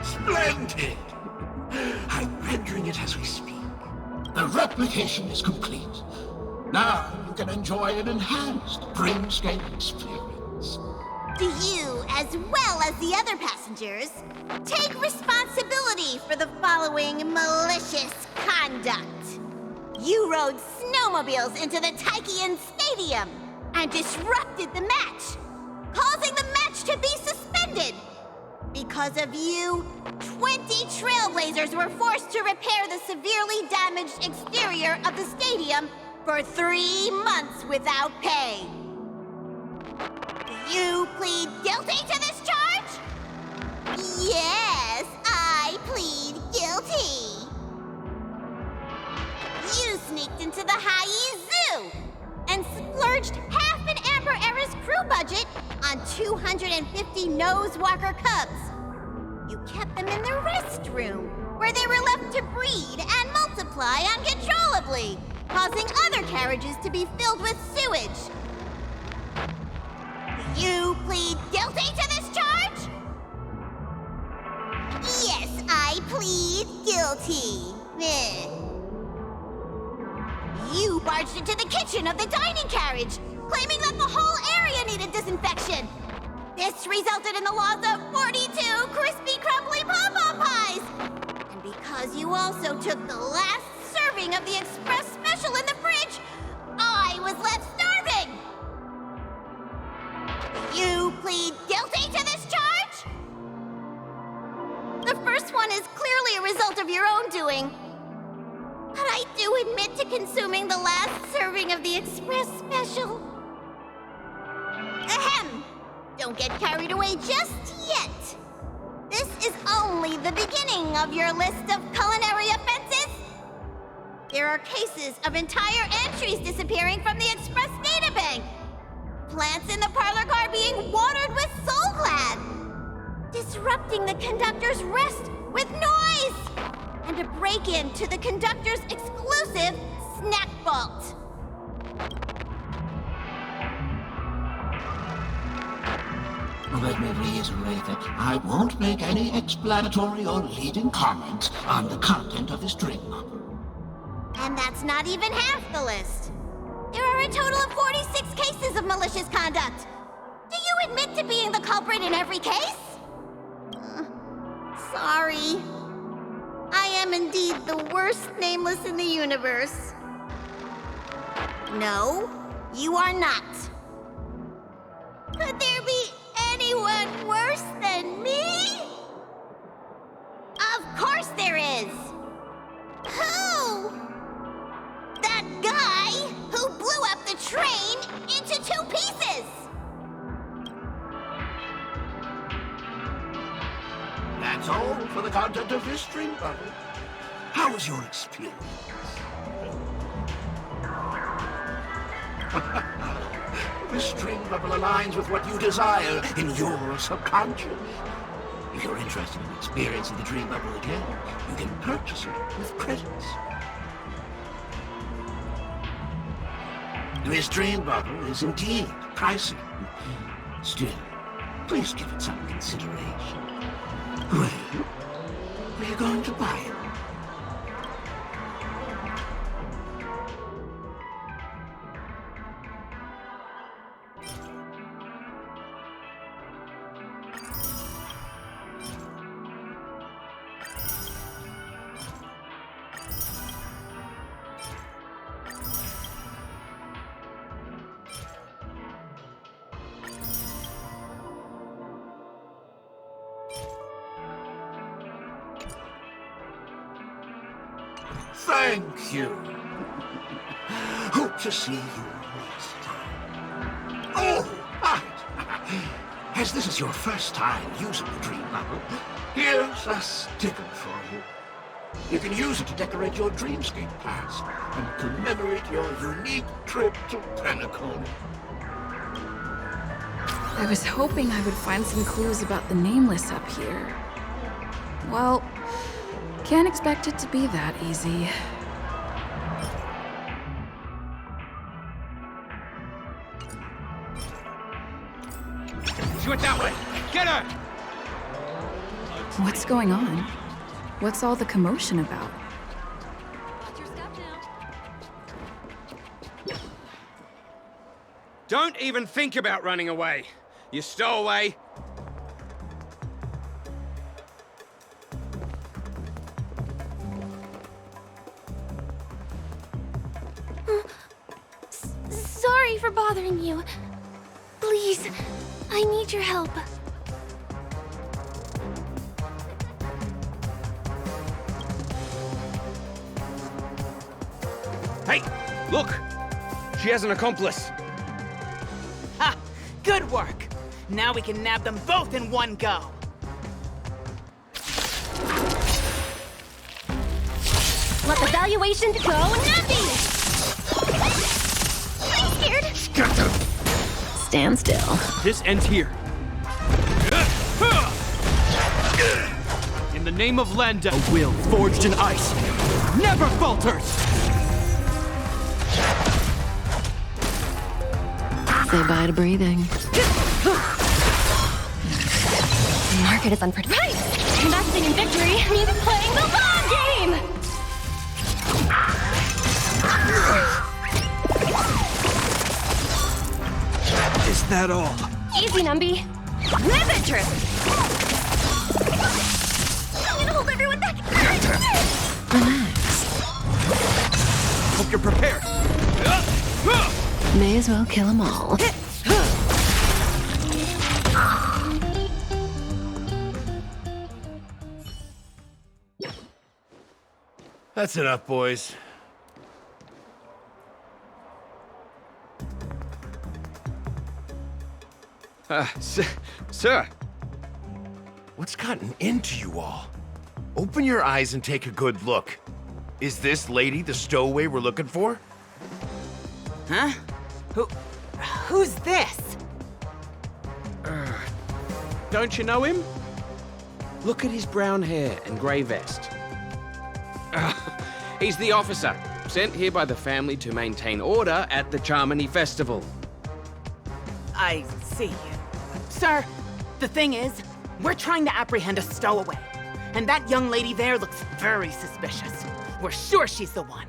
Splendid! I'm rendering it as we speak. The replication is complete. Now you can enjoy an enhanced dreamscape experience. Do you, as well as the other passengers, take responsibility for the following malicious conduct? You rode snowmobiles into the Taikian Stadium and disrupted the match, causing the match to be suspended. Because of you, 20 Trailblazers were forced to repair the severely damaged exterior of the stadium for 3 months without pay. Do you plead guilty to this charge? Yes, I plead guilty. You sneaked into the Haie Zoo and splurged half an Amber Era's crew budget on 250 Nosewalker cubs. You kept them in the restroom, where they were left to breed and multiply uncontrollably, causing other carriages to be filled with sewage. Do you plead guilty to this charge? Yes, I plead guilty. You barged into the kitchen of the dining carriage, claiming that the whole area needed disinfection. This resulted in the loss of 42 crispy, crumbly pom-pom pies. And because you also took the last serving of the express special in the fridge, I was left starving. Do you plead guilty to this charge? The first one is clearly a result of your own doing. But I do admit to consuming the last serving of the express special. Ahem! Don't get carried away just yet. This is only the beginning of your list of culinary offenses. There are cases of entire entries disappearing from the express databank. Plants in the parlor car being watered with Soulglad. Disrupting the conductor's rest with noise. And a break-in to the conductor's exclusive snack vault. Let me reiterate that I won't make any explanatory or leading comments on the content of this dream bubble. And that's not even half the list. There are a total of 46 cases of malicious conduct. Do you admit to being the culprit in every case? Sorry. I am indeed the worst nameless in the universe. No, you are not. Could there be anyone worse than me? Of course there is. Who? That guy who blew up the train into 2 pieces! That's all for the content of this dream bubble. How was your experience? This dream bubble aligns with what you desire in your subconscious. If you're interested in experiencing the dream bubble again, you can purchase it with credits. This dream bubble is indeed pricey. Still, please give it some consideration. Well, we're going to buy it. Thank you. Hope to see you next time. Oh, right. As this is your first time using the dream bubble, here's a sticker for you. You can use it to decorate your dreamscape past and commemorate your unique trip to Penacony. I was hoping I would find some clues about the Nameless up here. Well, can't expect it to be that easy. She went that way! Get her! What's going on? What's all the commotion about? Don't even think about running away. You stowaway. Sorry for bothering you. Please, I need your help. Hey, look! She has an accomplice. Ha! Good work! Now we can nab them both in one go. Let the valuation go nothing! I'm scared. Stand still. This ends here. In the name of Lenda, a will forged in ice never falters! Say bye to breathing. The market is unpredictable. Right! Investing in victory means playing the long game! Is that all? Easy, Numby. Ribbit trip! I'm gonna hold everyone back! Relax. Hope you're prepared. May as well kill them all. That's enough, boys. Sir. What's gotten into you all? Open your eyes and take a good look. Is this lady the stowaway we're looking for? Huh? Who's this? Don't you know him? Look at his brown hair and grey vest. He's the officer, sent here by the family to maintain order at the Charmony Festival. I see. Sir, the thing is, we're trying to apprehend a stowaway. And that young lady there looks very suspicious. We're sure she's the one.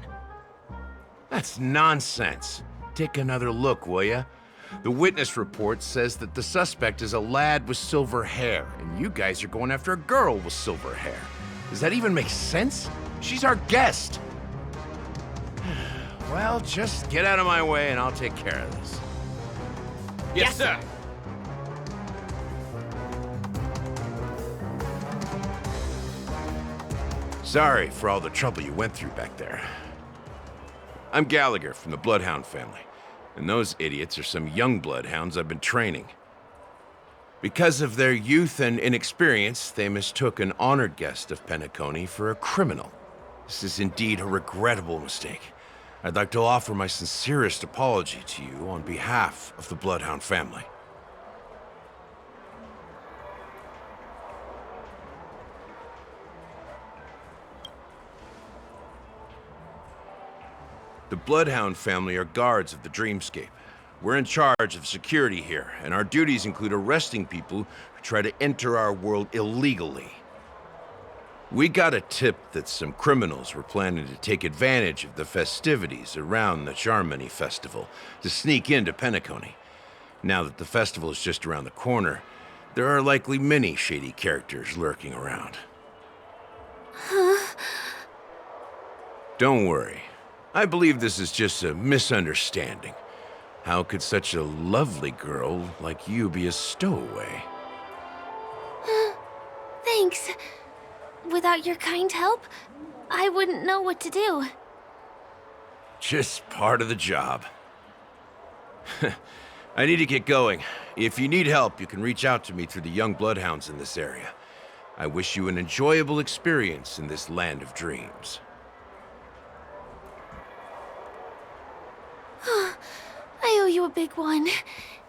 That's nonsense. Take another look, will ya? The witness report says that the suspect is a lad with silver hair, and you guys are going after a girl with silver hair. Does that even make sense? She's our guest. Well, just get out of my way and I'll take care of this. Yes, sir. Sorry for all the trouble you went through back there. I'm Gallagher from the Bloodhound family, and those idiots are some young bloodhounds I've been training. Because of their youth and inexperience, they mistook an honored guest of Penacony for a criminal. This is indeed a regrettable mistake. I'd like to offer my sincerest apology to you on behalf of the Bloodhound family. The Bloodhound family are guards of the Dreamscape. We're in charge of security here, and our duties include arresting people who try to enter our world illegally. We got a tip that some criminals were planning to take advantage of the festivities around the Charmony Festival to sneak into Penacony. Now that the festival is just around the corner, there are likely many shady characters lurking around. Huh? Don't worry. I believe this is just a misunderstanding. How could such a lovely girl like you be a stowaway? Thanks. Without your kind help, I wouldn't know what to do. Just part of the job. I need to get going. If you need help, you can reach out to me through the young bloodhounds in this area. I wish you an enjoyable experience in this land of dreams. I owe you a big one.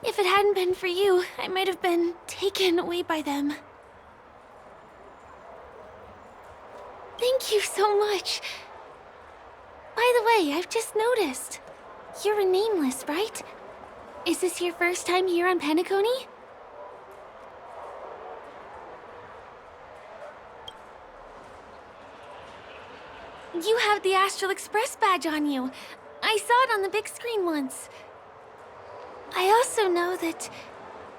If it hadn't been for you, I might have been taken away by them. Thank you so much. By the way, I've just noticed. You're a nameless, right? Is this your first time here on Penacony? You have the Astral Express badge on you. I saw it on the big screen once. I also know that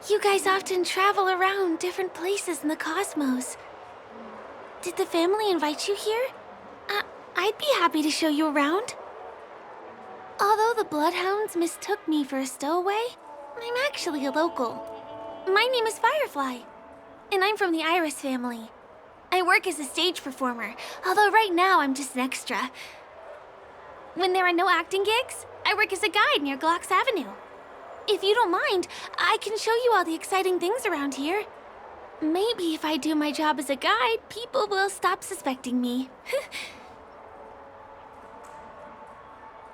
you guys often travel around different places in the cosmos. Did the family invite you here? I'd be happy to show you around. Although the Bloodhounds mistook me for a stowaway, I'm actually a local. My name is Firefly, and I'm from the Iris family. I work as a stage performer, although right now I'm just an extra. When there are no acting gigs, I work as a guide near Glocks Avenue. If you don't mind, I can show you all the exciting things around here. Maybe if I do my job as a guide, people will stop suspecting me.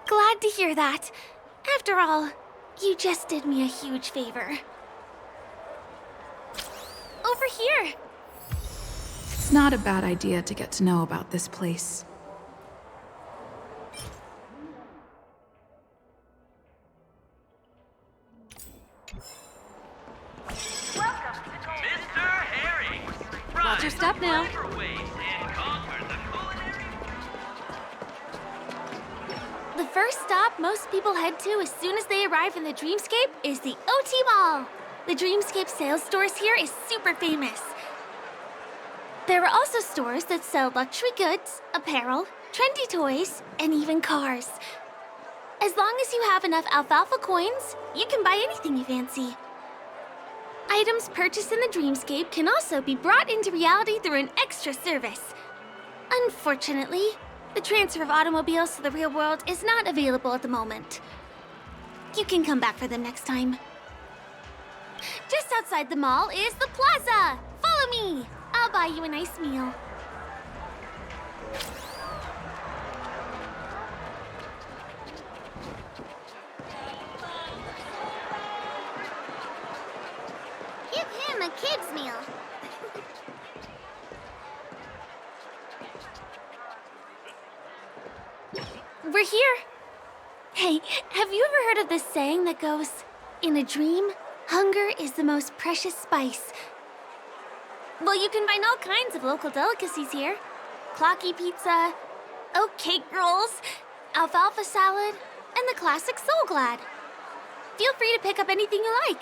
Glad to hear that. After all, you just did me a huge favor. Over here. It's not a bad idea to get to know about this place. Watch your step now. The first stop most people head to as soon as they arrive in the Dreamscape is the OT Mall. The Dreamscape sales stores here is super famous. There are also stores that sell luxury goods, apparel, trendy toys, and even cars. As long as you have enough alfalfa coins, you can buy anything you fancy. Items purchased in the Dreamscape can also be brought into reality through an extra service. Unfortunately, the transfer of automobiles to the real world is not available at the moment. You can come back for them next time. Just outside the mall is the plaza! Follow me! I'll buy you a nice meal. Give him a kid's meal. We're here. Hey, have you ever heard of this saying that goes, in a dream, hunger is the most precious spice? Well, you can find all kinds of local delicacies here. Clocky pizza, oat cake rolls, alfalfa salad, and the classic Soul Glad. Feel free to pick up anything you like.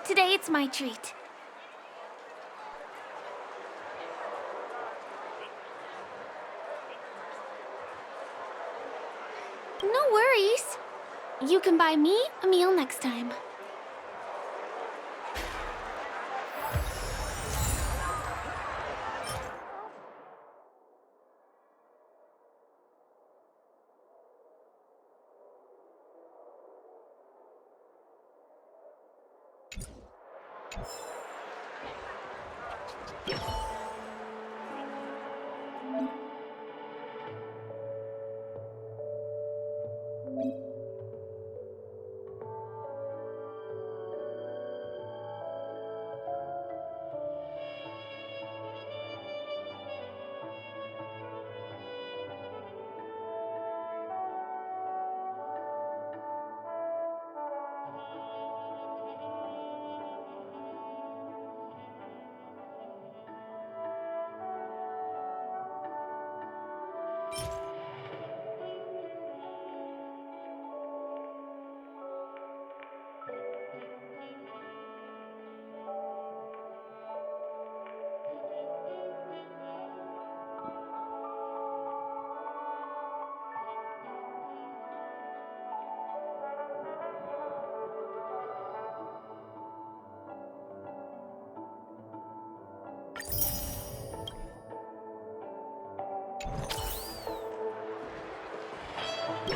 Today it's my treat. No worries. You can buy me a meal next time.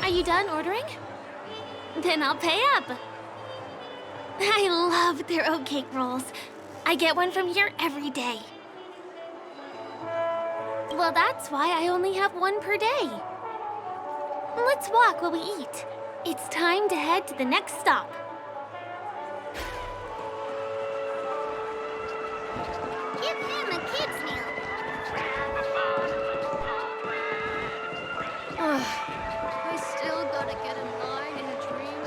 Are you done ordering? Then I'll pay up. I love their oatcake rolls. I get one from here every day. Well, that's why I only have one per day. Let's walk while we eat. It's time to head to the next stop. Give him a kid's meal. I still gotta get in line in a dream.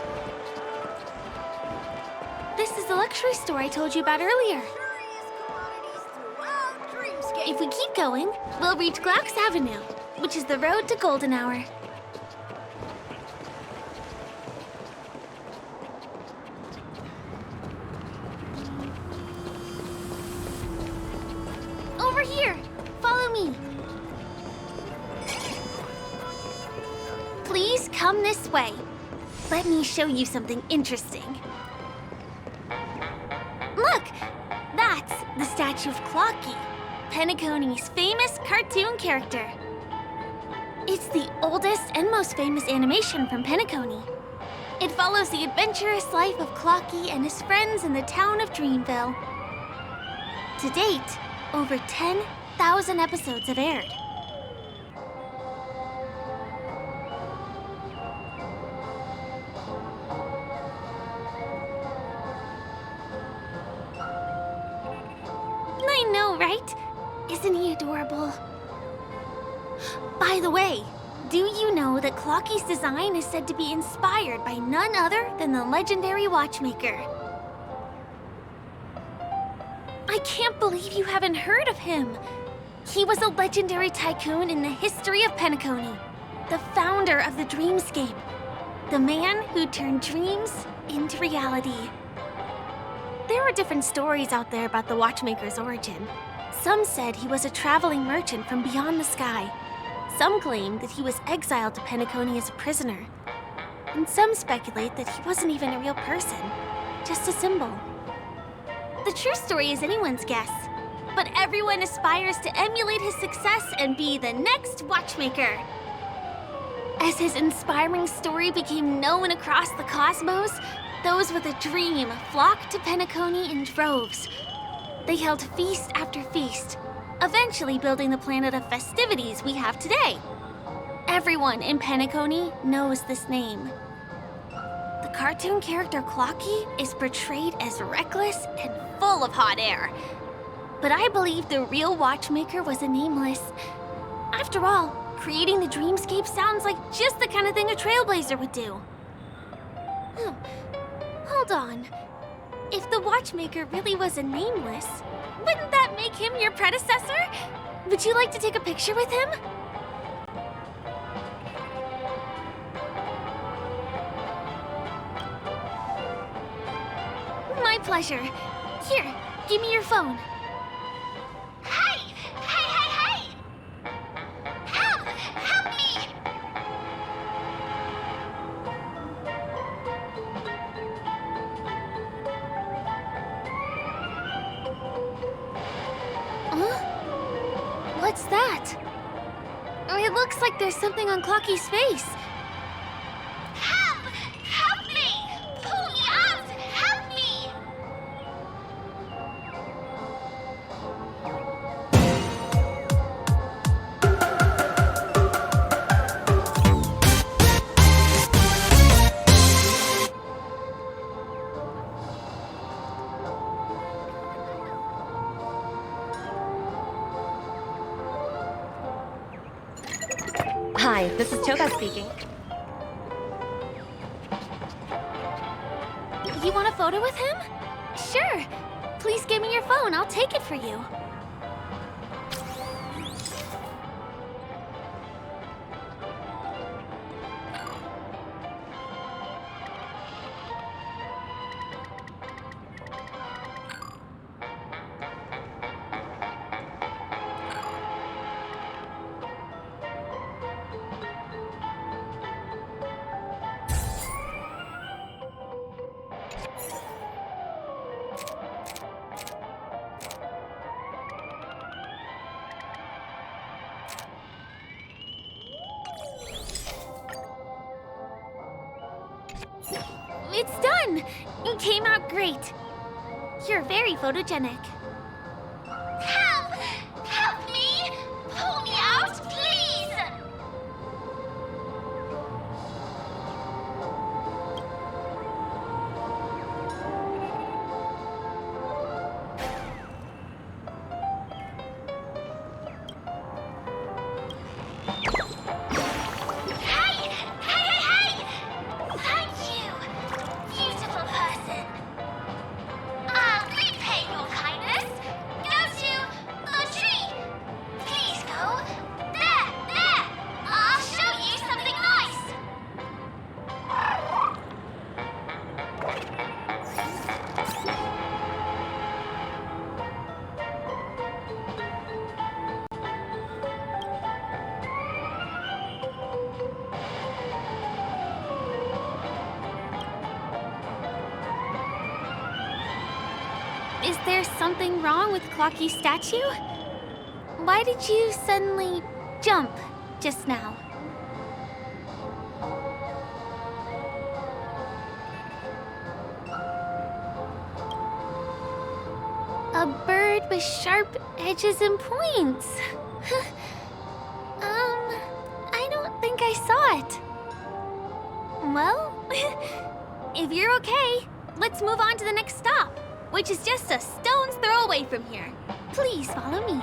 This is the luxury store I told you about earlier. If we keep going, we'll reach Glauc's Avenue, which is the road to Golden Hour. Over here! Follow me! Please come this way. Let me show you something interesting. Look! That's the statue of Clocky, Penacony's famous cartoon character. It's the oldest and most famous animation from Penacony. It follows the adventurous life of Clocky and his friends in the town of Dreamville. To date, over 10,000 episodes have aired. I know, right? Isn't he adorable? By the way, do you know that Clocky's design is said to be inspired by none other than the legendary watchmaker? I can't believe you haven't heard of him. He was a legendary tycoon in the history of Penacony, the founder of the Dreamscape, the man who turned dreams into reality. There are different stories out there about the watchmaker's origin. Some said he was a traveling merchant from beyond the sky. Some claim that he was exiled to Penacony as a prisoner. And some speculate that he wasn't even a real person, just a symbol. The true story is anyone's guess, but everyone aspires to emulate his success and be the next watchmaker. As his inspiring story became known across the cosmos, those with a dream flocked to Penacony in droves. They held feast after feast, eventually building the planet of festivities we have today. Everyone in Penacony knows this name. The cartoon character Clocky is portrayed as reckless and full of hot air. But I believe the real watchmaker was a nameless. After all, creating the Dreamscape sounds like just the kind of thing a trailblazer would do. Hold on. If the watchmaker really was a nameless, wouldn't that make him your predecessor? Would you like to take a picture with him? pleasure. Here, give me your phone. Hey! Hey! Help! Help me! Huh? What's that? It looks like there's something on Clocky's face. Help! Help me! Pull me out! Help me! Hi, this is Toga speaking. You want a photo with him? Sure. Please give me your phone. I'll take it for you. It's done! It came out great. You're very photogenic. Help! Help me! Pull me out, please! Hey! Thank you, beautiful person. I'll repay your kindness. Go to the tree. Please go. There. I'll show you something nice. Is there something wrong with Clocky's statue? Why did you suddenly jump just now? A bird with sharp edges and points. I don't think I saw it. Well, if you're okay, let's move on to the next stop, which is just a stone's throw away from here. Please follow me.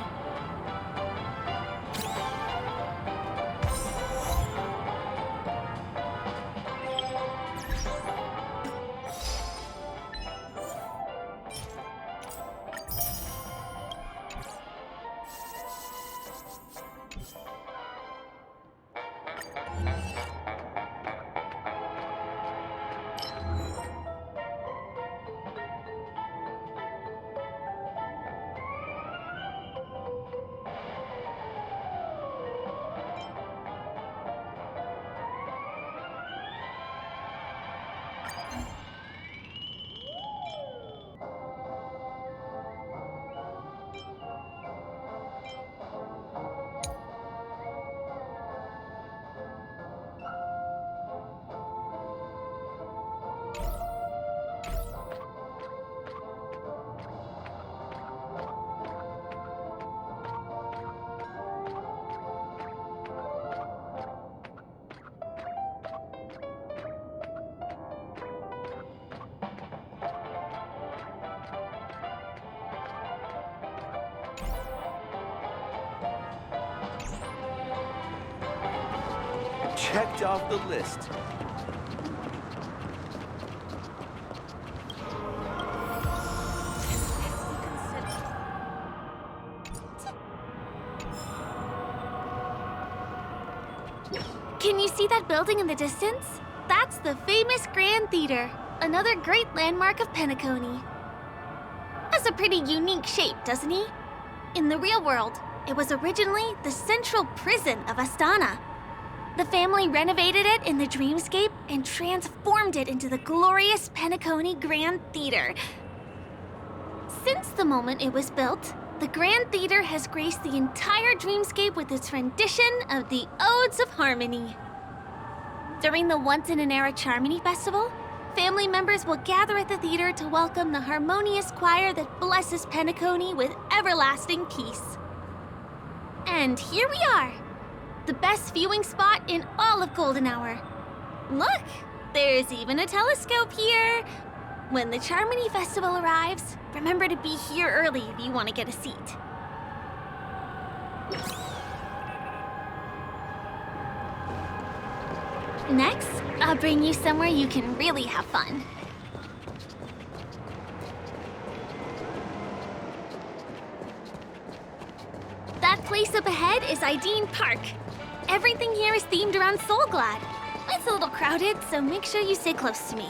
Checked off the list. Can you see that building in the distance? That's the famous Grand Theater, another great landmark of Penacony. has a pretty unique shape, doesn't he? In the real world, it was originally the central prison of Astana. The family renovated it in the dreamscape and transformed it into the glorious Penacony Grand Theater. Since the moment it was built, the Grand Theater has graced the entire dreamscape with its rendition of the Odes of Harmony. During the Once-in-an-Era Charmony Festival, family members will gather at the theater to welcome the harmonious choir that blesses Penacony with everlasting peace. And here we are, the best viewing spot in all of Golden Hour. Look, there's even a telescope here. When the Charmony Festival arrives, remember to be here early if you want to get a seat. Next, I'll bring you somewhere you can really have fun. That place up ahead is Ideen Park. Everything here is themed around Soulglad. It's a little crowded, so make sure you stay close to me.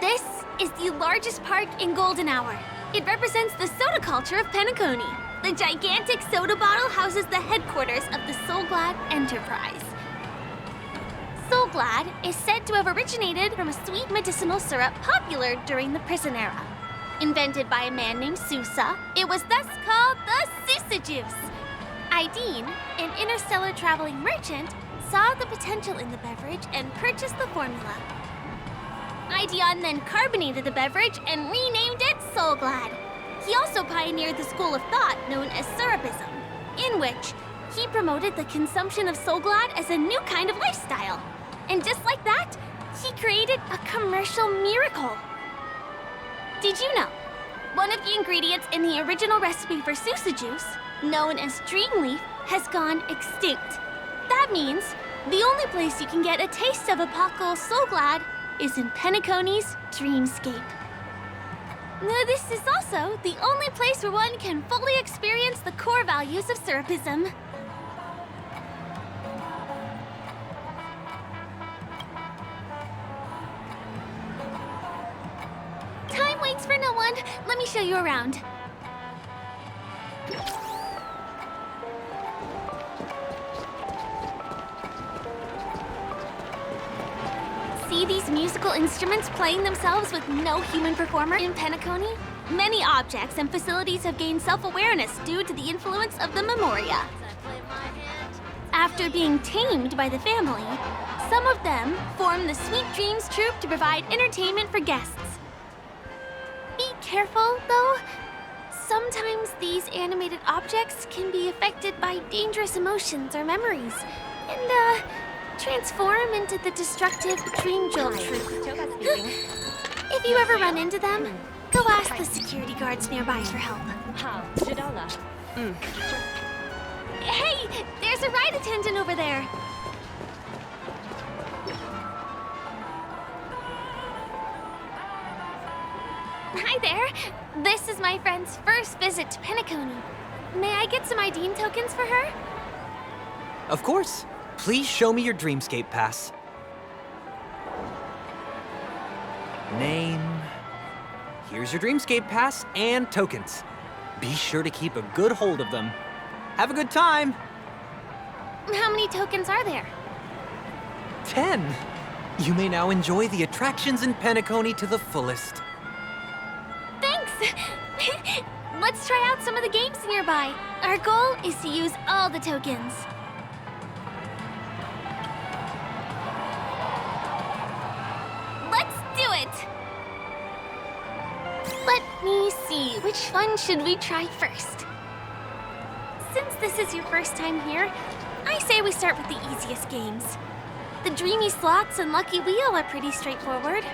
This is the largest park in Golden Hour. It represents the soda culture of Penacony. The gigantic soda bottle houses the headquarters of the Soulglad Enterprise. Soulglad is said to have originated from a sweet medicinal syrup popular during the prison era. Invented by a man named Sousa, it was thus called the Sousa Juice. Ideen, an interstellar traveling merchant, saw the potential in the beverage and purchased the formula. Ideon then carbonated the beverage and renamed it Soulglad. He also pioneered the school of thought known as Syrupism, in which he promoted the consumption of Soulglad as a new kind of lifestyle. And just like that, he created a commercial miracle. Did you know? One of the ingredients in the original recipe for Sousa Juice, known as Dreamleaf, has gone extinct. That means the only place you can get a taste of Apocalypse Soulglad is in Penacony's Dreamscape. This is also the only place where one can fully experience the core values of Syrupism. Time waits for no one. Let me show you around. See these musical instruments playing themselves with no human performer in Penacony? Many objects and facilities have gained self-awareness due to the influence of the Memoria. After being tamed by the family, some of them form the Sweet Dreams Troupe to provide entertainment for guests. Be careful, though. Sometimes these animated objects can be affected by dangerous emotions or memories, and, transform into the destructive Dream Jolt Troupe. If you ever run into them, go ask the security guards nearby for help. Hey, there's a ride attendant over there. Hi there. This is my friend's first visit to Penacony. May I get some Ideen tokens for her? Of course. Please show me your Dreamscape pass. Name. Here's your Dreamscape pass and tokens. Be sure to keep a good hold of them. Have a good time. How many tokens are there? 10. You may now enjoy the attractions in Penacony to the fullest. Thanks. Let's try out some of the games nearby. Our goal is to use all the tokens. Let me see, which one should we try first? Since this is your first time here, I say we start with the easiest games. The Dreamy Slots and Lucky Wheel are pretty straightforward.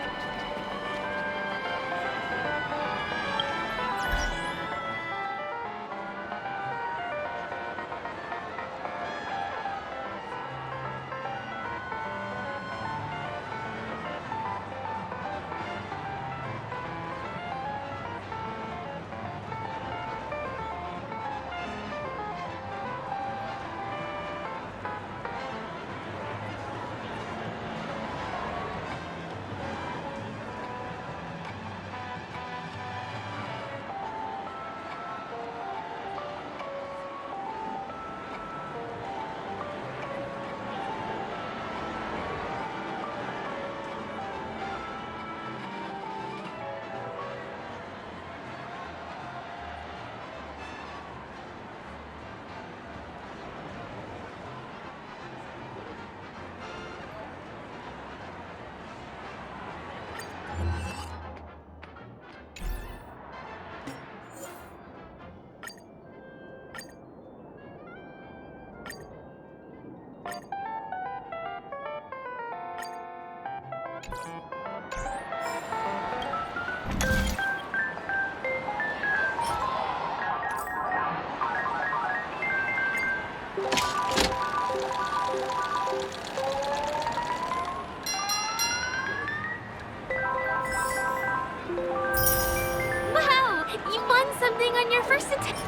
working on your first attempt.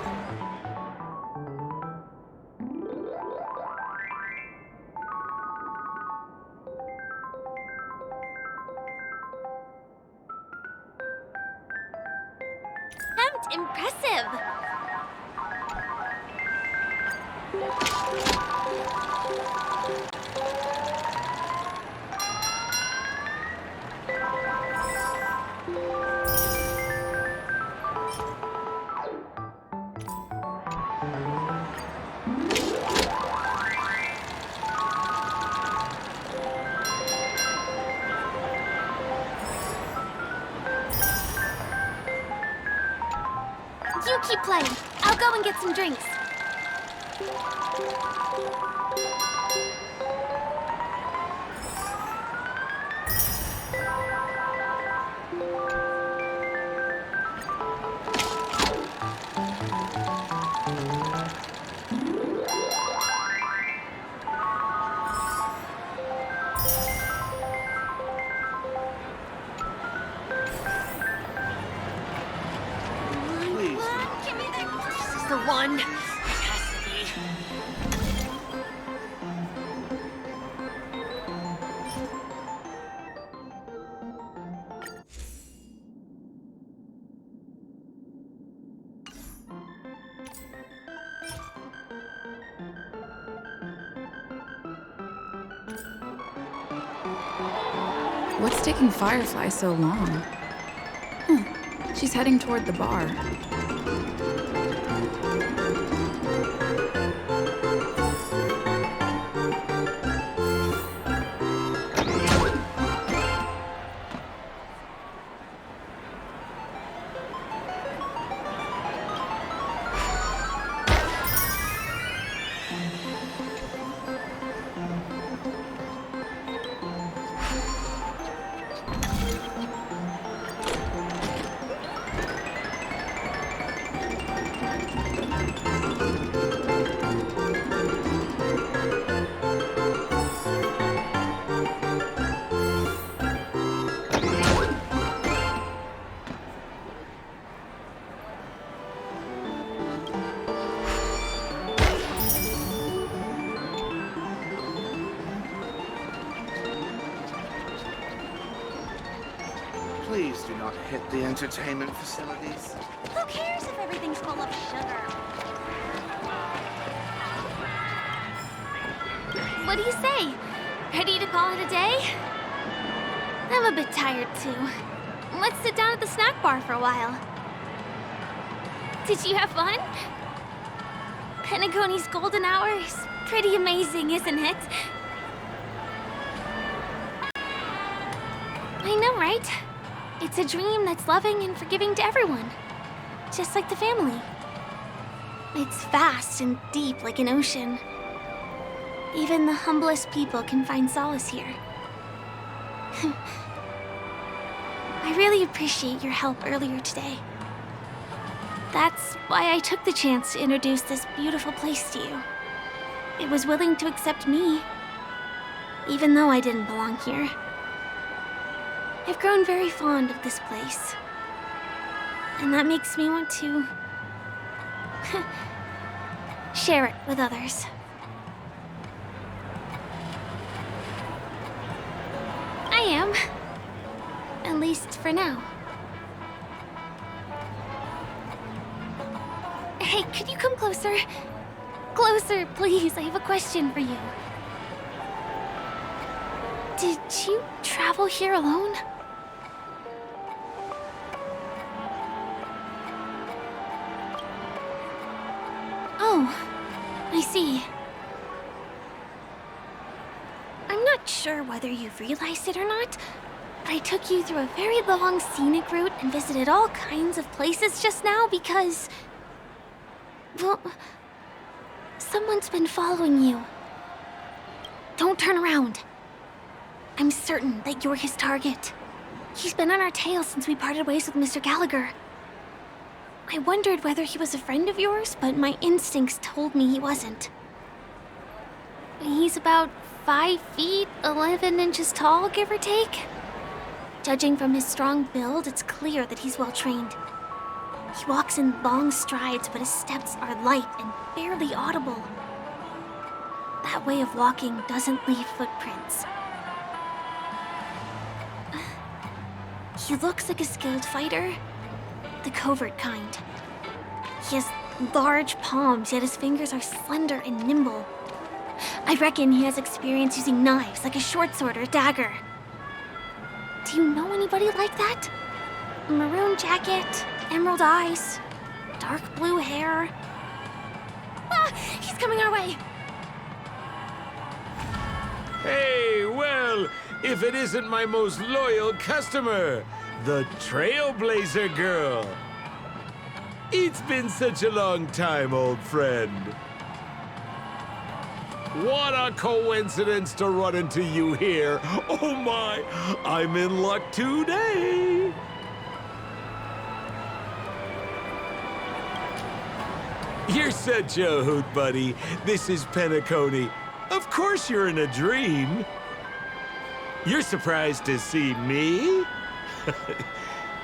Impressive. You keep playing. I'll go and get some drinks. The one. It has to be. What's taking Firefly so long? She's heading toward the bar. Please do not hit the entertainment facilities. Who cares if everything's full of sugar? What do you say? Ready to call it a day? I'm a bit tired too. Let's sit down at the snack bar for a while. Did you have fun? Penacony's golden hour is pretty amazing, isn't it? I know, right? It's a dream that's loving and forgiving to everyone. Just like the family. It's vast and deep like an ocean. Even the humblest people can find solace here. I really appreciate your help earlier today. That's why I took the chance to introduce this beautiful place to you. It was willing to accept me, even though I didn't belong here. I've grown very fond of this place. And that makes me want to share it with others. I am. At least for now. Hey, could you come closer? Closer, please. I have a question for you. Did you travel here alone? Oh, I see. I'm not sure whether you've realized it or not, but I took you through a very long scenic route and visited all kinds of places just now because... well, someone's been following you. Don't turn around. I'm certain that you're his target. He's been on our tail since we parted ways with Mr. Gallagher. I wondered whether he was a friend of yours, but my instincts told me he wasn't. He's about 5 feet, 11 inches tall, give or take. Judging from his strong build, it's clear that he's well trained. He walks in long strides, but his steps are light and barely audible. That way of walking doesn't leave footprints. He looks like a skilled fighter, the covert kind. He has large palms, yet his fingers are slender and nimble. I reckon he has experience using knives, like a short sword or a dagger. Do you know anybody like that? Maroon jacket, emerald eyes, dark blue hair. Ah, he's coming our way. Hey, well, if it isn't my most loyal customer, the Trailblazer Girl. It's been such a long time, old friend. What a coincidence to run into you here. Oh my, I'm in luck today. You're such a hoot, buddy. This is Penacony. Of course you're in a dream. You're surprised to see me?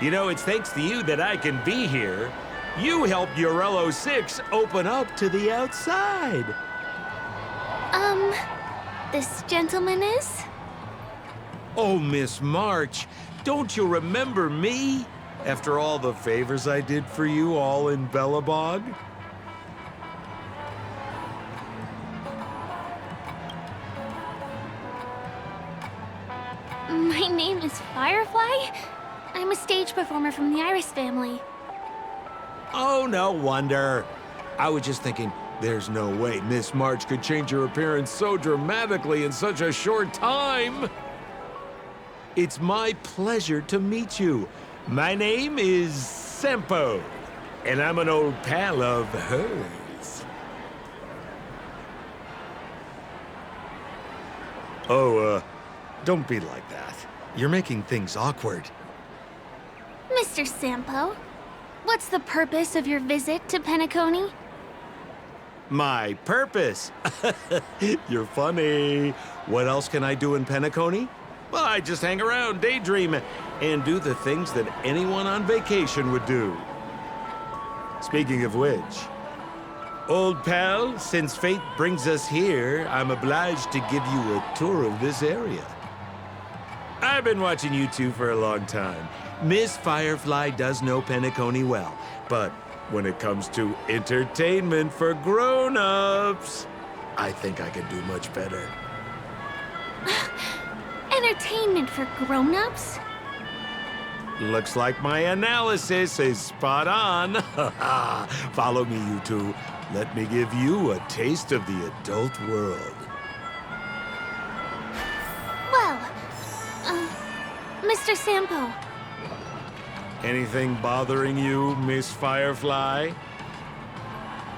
You know, it's thanks to you that I can be here. You helped Urello 6 open up to the outside. This gentleman is? Oh, Miss March, don't you remember me? After all the favors I did for you all in Bellabog? My name is Firefly. I'm a stage performer from the Iris family. Oh, no wonder. I was just thinking, there's no way Miss March could change her appearance so dramatically in such a short time. It's my pleasure to meet you. My name is Sempo, and I'm an old pal of hers. Oh, don't be like that. You're making things awkward. Mr. Sampo, what's the purpose of your visit to Penacony? My purpose? You're funny. What else can I do in Penacony? Well, I just hang around, daydream, and do the things that anyone on vacation would do. Speaking of which, old pal, since fate brings us here, I'm obliged to give you a tour of this area. I've been watching you two for a long time. Miss Firefly does know Penacony well, but when it comes to entertainment for grown-ups, I think I can do much better. Entertainment for grown-ups? Looks like my analysis is spot on. Follow me, you two. Let me give you a taste of the adult world. Well, Mr. Sampo. Anything bothering you, Miss Firefly?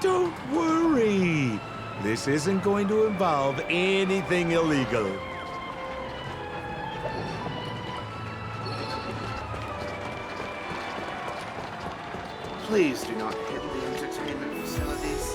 Don't worry. This isn't going to involve anything illegal. Please do not hit the entertainment facilities.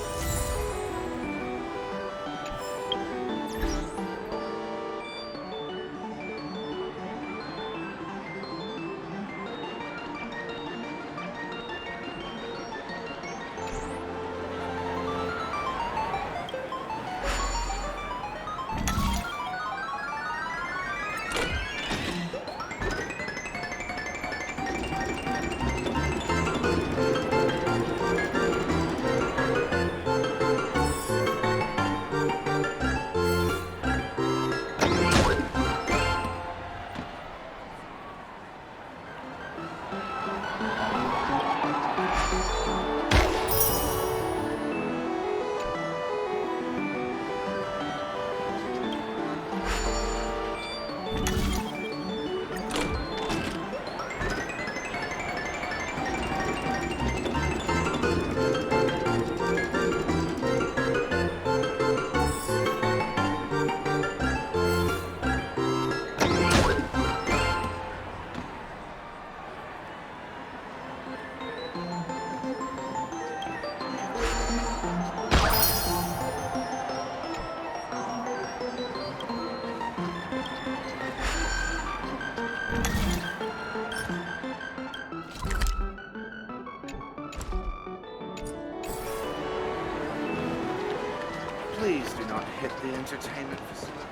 Please do not hit the entertainment facility.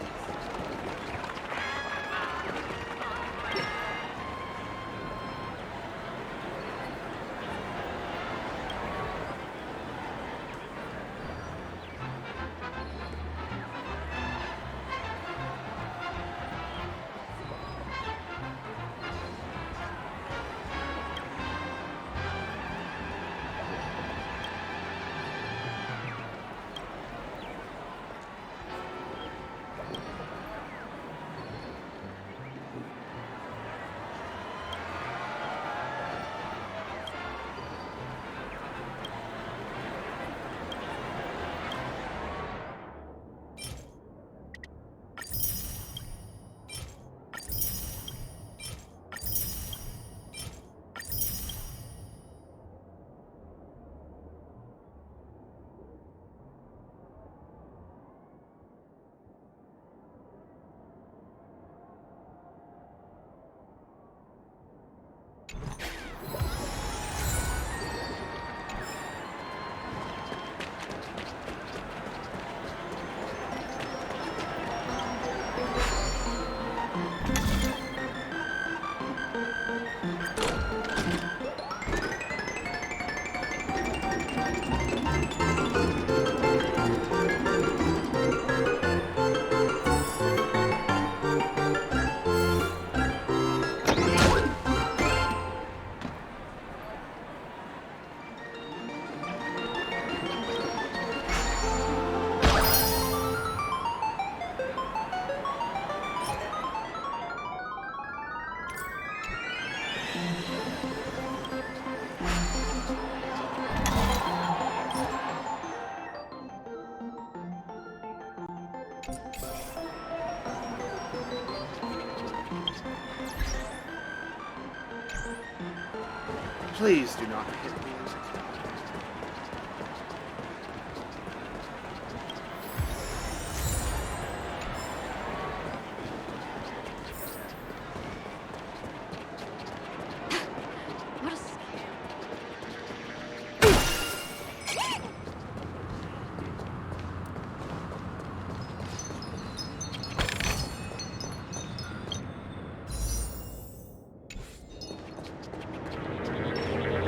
Please do not hit the entertainment.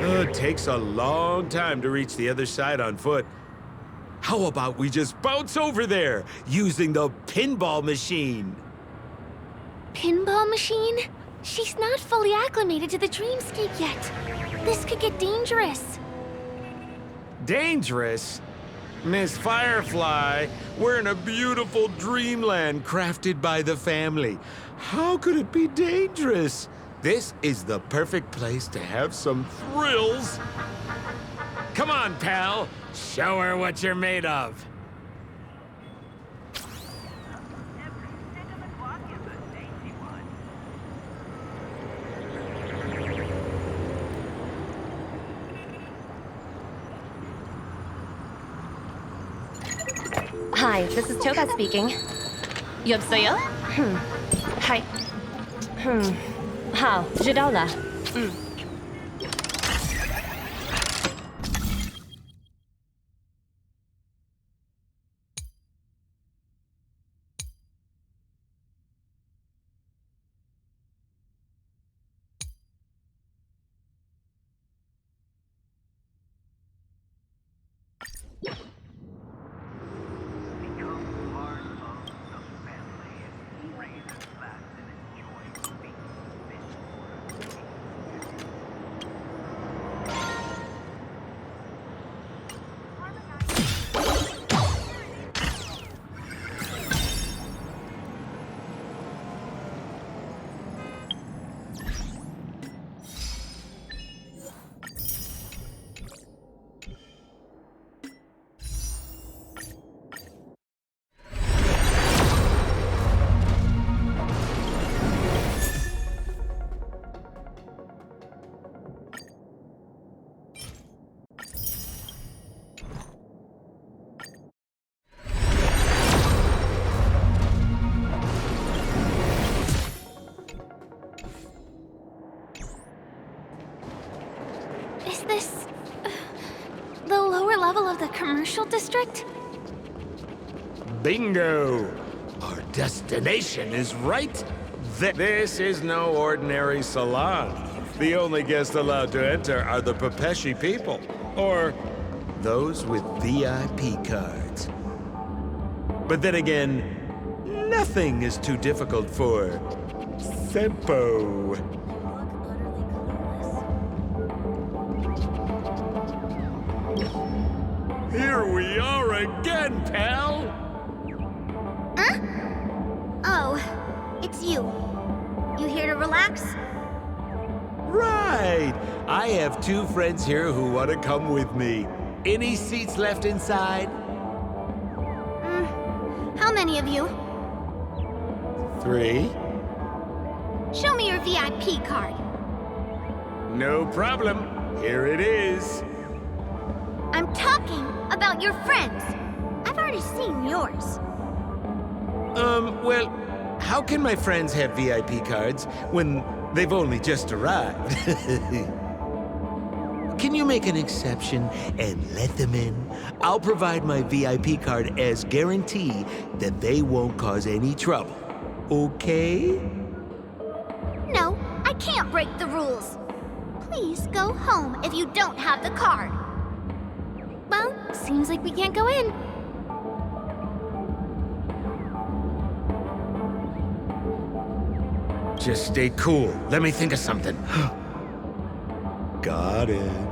It takes a long time to reach the other side on foot. How about we just bounce over there using the pinball machine? Pinball machine? She's not fully acclimated to the dreamscape yet. This could get dangerous. Dangerous? Miss Firefly, we're in a beautiful dreamland crafted by the family. How could it be dangerous? This is the perfect place to have some thrills. Come on, pal. Show her what you're made of. Hi, this is Choga speaking. 여보세요? Hi. 好，知道了。Is this... the lower level of the commercial district? Bingo! Our destination is right there. This is no ordinary salon. The only guests allowed to enter are the Pepeshi people, or those with VIP cards. But then again, nothing is too difficult for Sempo. Here we are again, pal! Huh? Oh, it's you. You here to relax? Right! I have 2 friends here who want to come with me. Any seats left inside? How many of you? 3? Show me your VIP card. No problem. Here it is. I'm talking about your friends. I've already seen yours. Well, how can my friends have VIP cards when they've only just arrived? Can you make an exception and let them in? I'll provide my VIP card as guarantee that they won't cause any trouble. Okay? No, I can't break the rules. Please go home if you don't have the card. Well, seems like we can't go in. Just stay cool. Let me think of something. Got it.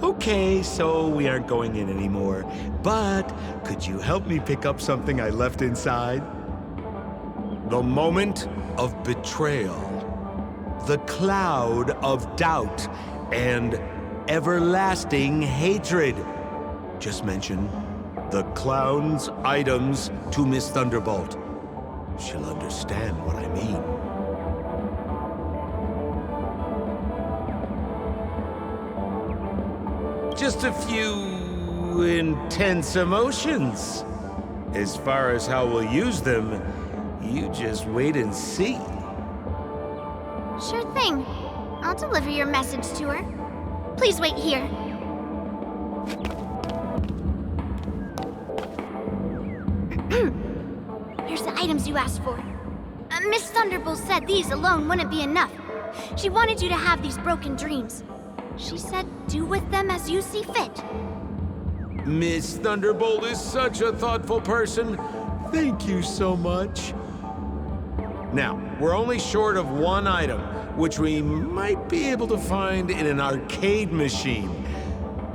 Okay, so we aren't going in anymore. But could you help me pick up something I left inside? The moment of betrayal. The cloud of doubt and everlasting hatred. Just mention the clown's items to Miss Thunderbolt. She'll understand what I mean. Just a few intense emotions. As far as how we'll use them, you just wait and see. Sure thing. I'll deliver your message to her. Please wait here. Here's the items you asked for. Miss Thunderbolt said these alone wouldn't be enough. She wanted you to have these broken dreams. She said do with them as you see fit. Miss Thunderbolt is such a thoughtful person. Thank you so much. Now, we're only short of 1 item, which we might be able to find in an arcade machine.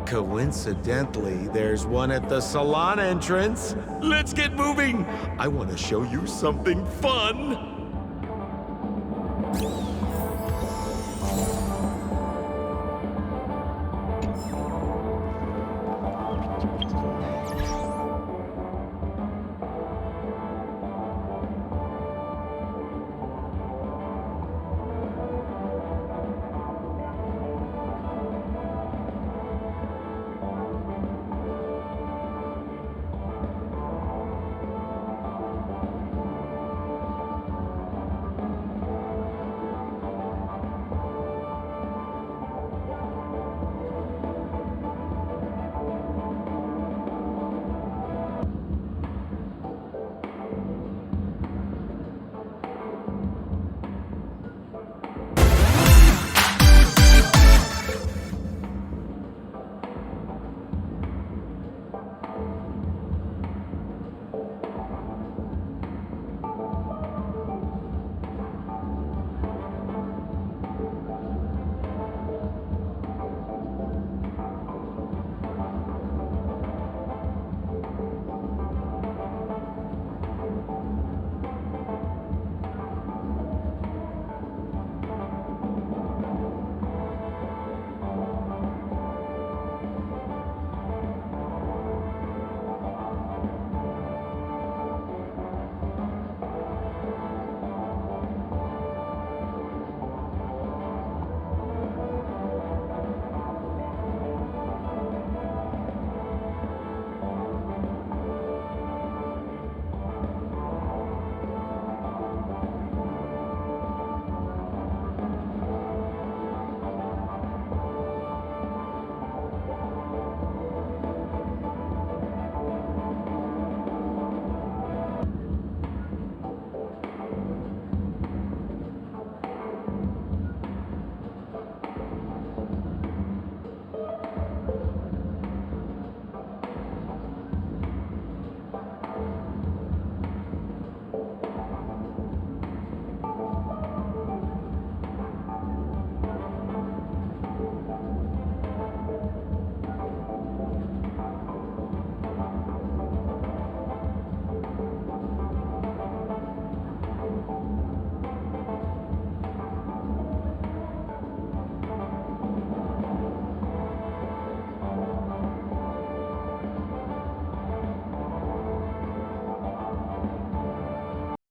Coincidentally, there's one at the salon entrance. Let's get moving. I want to show you something fun.